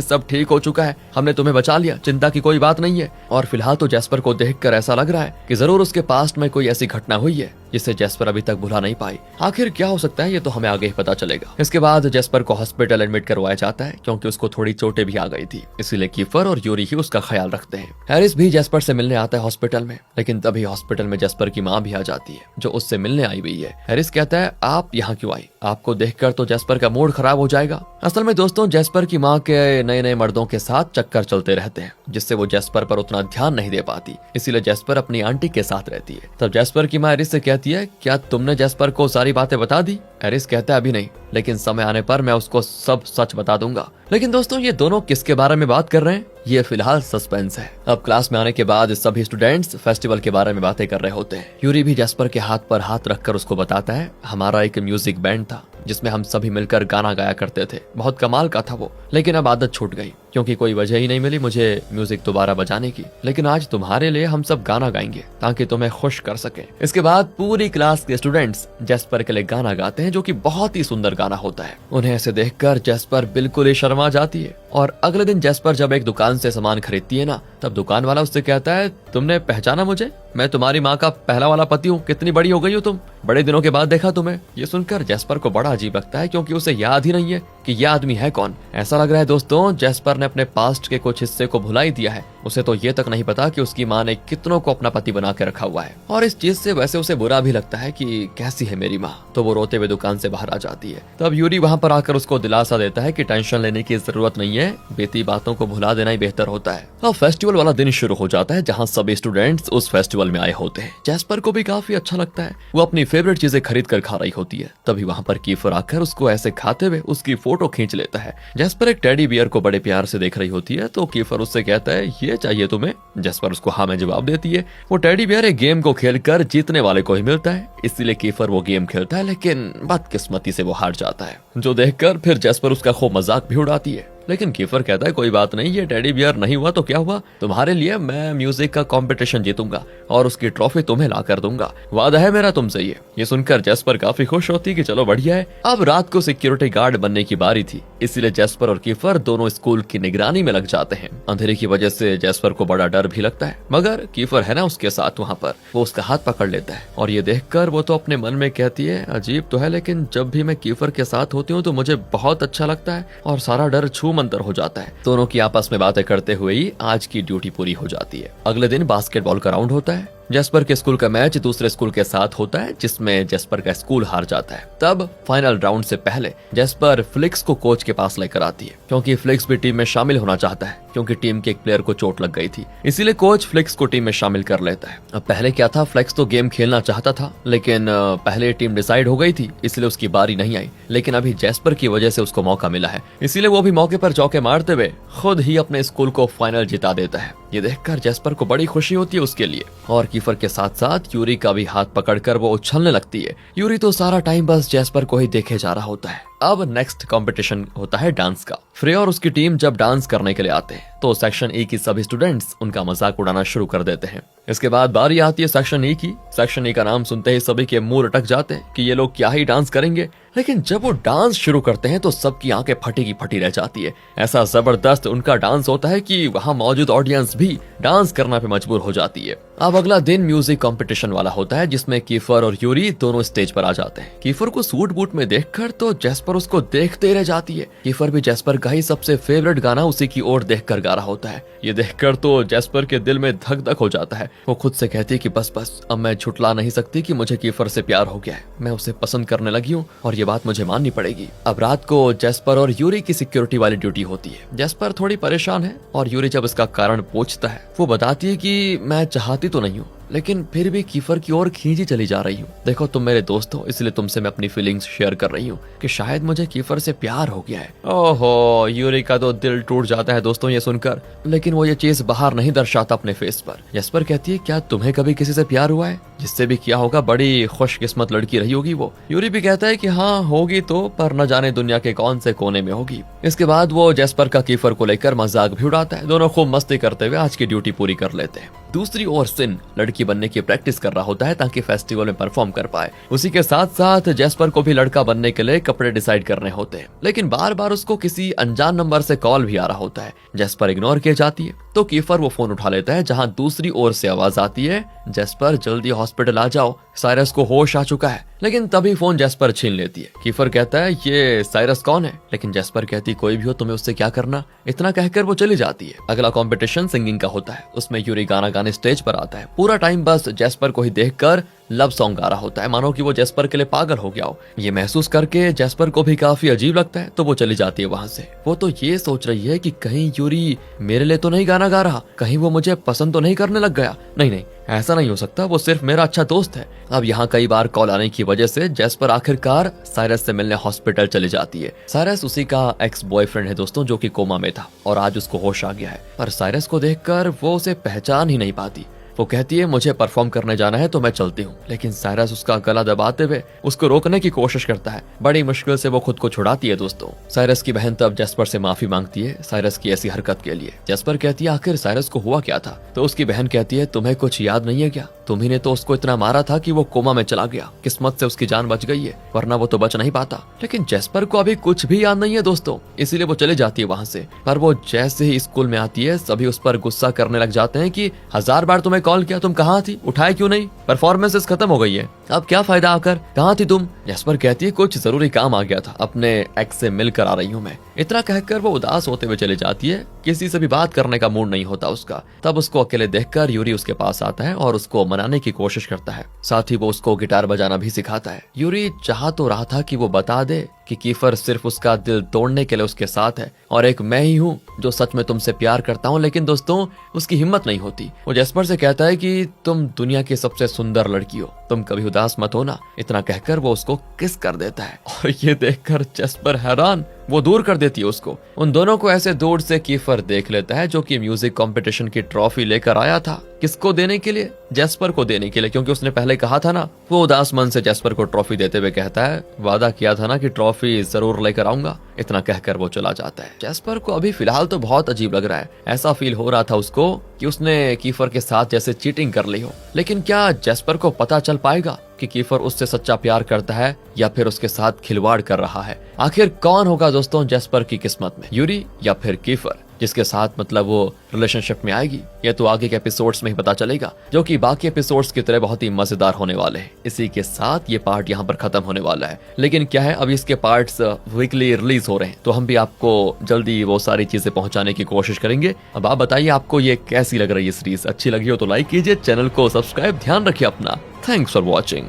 सब ठीक हो चुका है, हमने तुम्हें बचा लिया, चिंता की कोई बात नहीं है। और फिलहाल तो जेस्पर को देखकर ऐसा लग रहा है कि जरूर उसके पास्ट में कोई ऐसी घटना हुई है जिसे जेस्पर अभी तक भुला नहीं पाई। आखिर क्या हो सकता है ये तो हमें आगे ही पता चलेगा। इसके बाद जेस्पर को हॉस्पिटल एडमिट करवाया जाता है क्योंकि उसको थोड़ी चोटें भी आ गई थी, इसीलिए कीफर और यूरी ही उसका ख्याल रखते हैं। हैरिस भी जेस्पर से मिलने आता है हॉस्पिटल में, लेकिन तभी हॉस्पिटल में जेस्पर की माँ भी आ जाती है जो उससे मिलने आई हुई है। हैरिस कहता है आप यहाँ क्यों आई, आपको देखकर तो जेस्पर का मूड खराब हो जाएगा। असल में दोस्तों जेस्पर की माँ के नए नए मर्दों के साथ चक्कर चलते रहते हैं, जिससे वो जेस्पर पर उतना ध्यान नहीं दे पाती, इसीलिए जेस्पर अपनी आंटी के साथ रहती है। तब जेस्पर की माँ एरिस से कहती है क्या तुमने जेस्पर को सारी बातें बता दी। एरिस कहता है अभी नहीं, लेकिन समय आने पर मैं उसको सब सच बता दूंगा। लेकिन दोस्तों ये दोनों किसके बारे में बात कर रहे हैं, ये फिलहाल सस्पेंस है। अब क्लास में आने के बाद सभी स्टूडेंट्स फेस्टिवल के बारे में बातें कर रहे होते हैं। यूरी भी जेस्पर के हाथ पर हाथ रखकर उसको बताता है हमारा एक म्यूजिक बैंड था जिसमें हम सभी मिलकर गाना गाया करते थे, बहुत कमाल का था वो, लेकिन अब आदत छूट गई क्योंकि कोई वजह ही नहीं मिली मुझे म्यूजिक दोबारा बजाने की। लेकिन आज तुम्हारे लिए हम सब गाना गाएंगे ताकि तुम्हें खुश कर सके। इसके बाद पूरी क्लास के स्टूडेंट्स जेस्पर के लिए गाना गाते हैं जो कि बहुत ही सुंदर गाना होता है। उन्हें ऐसे देखकर जेस्पर बिल्कुल ही शर्मा जाती है। और अगले दिन जेस्पर जब एक दुकान से सामान खरीदती है ना, तब दुकान वाला उससे कहता है तुमने पहचाना मुझे, मैं तुम्हारी माँ का पहला वाला पति हूँ, कितनी बड़ी हो गई हो तुम, बड़े दिनों के बाद देखा तुम्हें। ये सुनकर जेस्पर को बड़ा अजीब लगता है क्योंकि उसे याद ही नहीं है कि यह आदमी है कौन। ऐसा लग रहा है दोस्तों जेस्पर ने अपने पास्ट के कुछ हिस्से को भुला ही दिया है, उसे तो ये तक नहीं पता कि उसकी माँ ने कितनों को अपना पति बना के रखा हुआ है। और इस चीज से वैसे उसे बुरा भी लगता है कि कैसी है मेरी माँ, तो वो रोते हुए दुकान से बाहर आ जाती है। तब यूरी वहाँ पर आकर उसको दिलासा देता है कि टेंशन लेने की जरूरत नहीं है, बीती बातों को भुला देना ही बेहतर होता है। अब फेस्टिवल वाला दिन शुरू हो जाता है जहाँ सभी स्टूडेंट्स उस फेस्टिवल में आए होते हैं। जेस्पर को भी काफी अच्छा लगता है, वो अपनी फेवरेट चीजें खरीद कर खा रही होती है। तभी वहाँ पर कीफर आकर उसको ऐसे खाते हुए उसकी फोटो खींच लेता है। जेस्पर एक टेडी बियर को बड़े प्यार से देख रही होती है, तो कीफर उससे कहता है ये चाहिए तुम्हें। जेस्पर उसको हाँ में जवाब देती है। वो टेडी बियर एक गेम को खेलकर जीतने वाले को ही मिलता है, इसलिए कीफर वो गेम खेलता है, लेकिन बदकिस्मती से वो हार जाता है, जो देखकर फिर जेस्पर उसका खूब मजाक भी उड़ाती है। लेकिन कीफर कहता है कोई बात नहीं, ये टेडी बियर नहीं हुआ तो क्या हुआ, तुम्हारे लिए मैं म्यूजिक का कंपटीशन जीतूंगा और उसकी ट्रॉफी तुम्हें ला कर दूंगा, वादा है मेरा तुमसे। ये सुनकर जेस्पर काफी खुश होती कि चलो बढ़िया है। अब रात को सिक्योरिटी गार्ड बनने की बारी थी, इसीलिए जेस्पर और कीफर दोनों स्कूल की निगरानी में लग जाते हैं। अंधेरे की वजह से जेस्पर को बड़ा डर भी लगता है, मगर कीफर है ना उसके साथ वहाँ पर, वो उसका हाथ पकड़ लेता है और ये देखकर वो तो अपने मन में कहती है अजीब तो है, लेकिन जब भी मैं कीफर के साथ होती हूँ तो मुझे बहुत अच्छा लगता है और सारा डर छू मंतर हो जाता है। दोनों की आपस में बातें करते हुए ही आज की ड्यूटी पूरी हो जाती है। अगले दिन बास्केटबॉल का राउंड होता है। जेस्पर के स्कूल का मैच दूसरे स्कूल के साथ होता है, जिसमें जेस्पर का स्कूल हार जाता है। तब फाइनल राउंड से पहले जेस्पर फ्लिक्स को कोच के पास लेकर आती है, क्योंकि फ्लिक्स भी टीम में शामिल होना चाहता है, क्योंकि टीम के एक प्लेयर को चोट लग गई थी, इसीलिए कोच फ्लिक्स को टीम में शामिल कर लेता है। अब पहले क्या था, फ्लिक्स तो गेम खेलना चाहता था, लेकिन पहले टीम डिसाइड हो गई थी, इसलिए उसकी बारी नहीं आई। लेकिन अभी जेस्पर की वजह से उसको मौका मिला है, इसीलिए वो भी मौके पर चौके मारते हुए खुद ही अपने स्कूल को फाइनल जिता देता है। ये देखकर जेस्पर को बड़ी खुशी होती है उसके लिए, और कीफर के साथ साथ यूरी का भी हाथ पकड़कर वो उछलने लगती है। यूरी तो सारा टाइम बस जेस्पर को ही देखे जा रहा होता है। अब नेक्स्ट कंपटीशन होता है डांस का। फ्रे और उसकी टीम जब डांस करने के लिए आते हैं तो सेक्शन ई की सभी स्टूडेंट्स उनका मजाक उड़ाना शुरू कर देते हैं। इसके बाद बारी आती है सेक्शन ई की। सेक्शन ई का नाम सुनते ही सभी के मुंह लटक जाते हैं कि ये लोग क्या ही डांस करेंगे, लेकिन जब वो डांस शुरू करते हैं तो सबकी आंखें फटी की फटी रह जाती है। ऐसा जबरदस्त उनका डांस होता है कि वहां मौजूद ऑडियंस भी डांस करना पे मजबूर हो जाती है। अब अगला दिन म्यूजिक कंपटीशन वाला होता है, जिसमें कीफर और यूरी दोनों स्टेज पर आ जाते हैं। कीफर को सूट बूट में देखकर तो जेस्पर उसको देखते रह जाती है। कीफर भी जेस्पर का ही सबसे फेवरेट गाना उसी की ओर देखकर गा रहा होता है। ये देखकर तो जेस्पर के दिल में धक धक हो जाता है। वो खुद से कहती है कि बस बस, अब मैं छुटला नहीं सकती कि मुझे कीफर से प्यार हो गया है, मैं उसे पसंद करने लगी हूँ और ये बात मुझे माननी पड़ेगी। अब रात को जेस्पर और यूरी की सिक्योरिटी वाली ड्यूटी होती है। जेस्पर थोड़ी परेशान है और यूरी जब इसका कारण पूछता है, वो बताती है कि मैं चाहती तो नहीं हूँ, लेकिन फिर भी कीफर की ओर खींची चली जा रही हूँ। देखो तुम मेरे दोस्त हो, इसलिए तुमसे मैं अपनी फीलिंग्स शेयर कर रही हूँ कि शायद मुझे कीफर से प्यार हो गया है। ओहो, यूरी का तो दिल टूट जाता है दोस्तों ये सुनकर, लेकिन वो ये चीज बाहर नहीं दर्शाता अपने फेस पर। जेस्पर कहती है क्या तुम्हें कभी किसी से प्यार हुआ है? जिससे भी किया होगा बड़ी खुशकिस्मत लड़की रही होगी वो। यूरी भी कहता है कि हाँ होगी तो, पर न जाने दुनिया के कौन से कोने में होगी। इसके बाद वो जेस्पर का कीफर को लेकर मजाक भी उड़ाता है। दोनों खूब मस्ती करते हुए आज की ड्यूटी पूरी कर लेते हैं। दूसरी ओर सिन लड़की बनने की प्रैक्टिस कर रहा होता है ताकि फेस्टिवल में परफॉर्म कर पाए। उसी के साथ साथ जेस्पर को भी लड़का बनने के लिए कपड़े डिसाइड करने होते हैं, लेकिन बार बार उसको किसी अनजान नंबर से कॉल भी आ रहा होता है। जेस्पर इग्नोर किए जाती है तो कीफर वो फोन उठा लेता है, जहां दूसरी ओर से आवाज आती है, जेस्पर जल्दी हॉस्पिटल आ जाओ, साइरस को होश आ चुका है। लेकिन तभी फोन जेस्पर छीन लेती है। कीफर कहता है ये साइरस कौन है, लेकिन जेस्पर कहती कोई भी हो, तुम्हें उससे क्या करना। इतना कहकर वो चली जाती है। अगला कंपटीशन सिंगिंग का होता है। उसमें यूरी गाना गाने स्टेज पर आता है। पूरा टाइम बस जेस्पर को ही देखकर लव सॉन्ग गा रहा होता है, मानो कि वो जेस्पर के लिए पागल हो गया हो। ये महसूस करके जेस्पर को भी काफी अजीब लगता है, तो वो चली जाती है वहां से। वो तो ये सोच रही है कि कहीं यूरी मेरे लिए तो नहीं गाना गा रहा, कहीं वो मुझे पसंद तो नहीं करने लग गया। नहीं नहीं, ऐसा नहीं हो सकता, वो सिर्फ मेरा अच्छा दोस्त है। अब यहाँ कई बार कॉल आने की वजह से जेस्पर आखिरकार साइरस से मिलने हॉस्पिटल चली जाती है। साइरस उसी का एक्स बॉयफ्रेंड है दोस्तों, जो कि कोमा में था और आज उसको होश आ गया है। पर साइरस को देखकर वो उसे पहचान ही नहीं पाती। वो कहती है मुझे परफॉर्म करने जाना है तो मैं चलती हूँ, लेकिन साइरस उसका गला दबाते हुए उसको रोकने की कोशिश करता है। बड़ी मुश्किल से वो खुद को छुड़ाती है दोस्तों। साइरस की बहन तब जेस्पर से माफी मांगती है साइरस की ऐसी हरकत के लिए। जेस्पर कहती है आखिर साइरस को हुआ क्या था, तो उसकी बहन कहती है तुम्हें कुछ याद नहीं है क्या, तुम्ही ने तो उसको इतना मारा था कि वो कोमा में चला गया। किस्मत से उसकी जान बच गई है, वरना वो तो बच नहीं पाता। लेकिन जेस्पर को अभी कुछ भी याद नहीं है दोस्तों, इसीलिए वो चले जाती है वहां से। पर वो जैसे ही स्कूल में आती है सभी उस पर गुस्सा करने लग जाते हैं कि 1000 बार तुम्हें कॉल किया, तुम कहाँ थी, उठाए क्यों नहीं, परफॉर्मेंसेस खत्म हो गई है, अब क्या फायदा आकर, कहाँ थी तुम। जेस्पर कहती है कुछ जरूरी काम आ गया था, अपने एक्स से मिलकर आ रही हूँ मैं। इतना कहकर वो उदास होते हुए चली जाती है। किसी से भी बात करने का मूड नहीं होता उसका। तब उसको अकेले देखकर यूरी उसके पास आता है और उसको मनाने की कोशिश करता है। साथ ही वो उसको गिटार बजाना भी सिखाता है। यूरी चाह तो रहा था कि वो बता दे कि कीफर सिर्फ उसका दिल तोड़ने के लिए उसके साथ है और एक मैं ही हूँ जो सच में तुमसे प्यार करता हूँ, लेकिन दोस्तों उसकी हिम्मत नहीं होती। वो जेस्पर से कहता है कि तुम दुनिया की सबसे सुंदर लड़की हो, तुम कभी उदास मत होना। इतना कहकर वो उसको किस कर देता है और ये देखकर जेस्पर हैरान, वो दूर कर देती है उसको। उन दोनों को ऐसे दूर से कीफर देख लेता है, जो कि म्यूजिक कंपटीशन की ट्रॉफी लेकर आया था। किसको देने के लिए? जेस्पर को देने के लिए, क्योंकि उसने पहले कहा था ना। वो उदास मन से जेस्पर को ट्रॉफी देते हुए कहता है वादा किया था ना कि ट्रॉफी जरूर लेकर आऊंगा। इतना कहकर वो चला जाता है। जैस्पर को अभी फिलहाल तो बहुत अजीब लग रहा है। ऐसा फील हो रहा था उसको कि उसने कीफर के साथ जैसे चीटिंग कर ली हो। लेकिन क्या जैस्पर को पता चल पाएगा कि कीफर उससे सच्चा प्यार करता है या फिर उसके साथ खिलवाड़ कर रहा है? आखिर कौन होगा दोस्तों जैस्पर की किस्मत में, यूरी या फिर कीफर, जिसके साथ मतलब वो रिलेशनशिप में आएगी? ये तो आगे के एपिसोड्स में ही पता चलेगा, जो कि बाकी एपिसोड्स की तरह बहुत ही मजेदार होने वाले हैं। इसी के साथ ये पार्ट यहाँ पर खत्म होने वाला है। लेकिन क्या है, अभी इसके पार्ट्स वीकली रिलीज हो रहे हैं, तो हम भी आपको जल्दी वो सारी चीजें पहुंचाने की कोशिश करेंगे। अब आप बताइए आपको ये कैसी लग रही है सीरीज? अच्छी लगी हो तो लाइक कीजिए, चैनल को सब्सक्राइब, ध्यान रखिए अपना। Thanks for watching.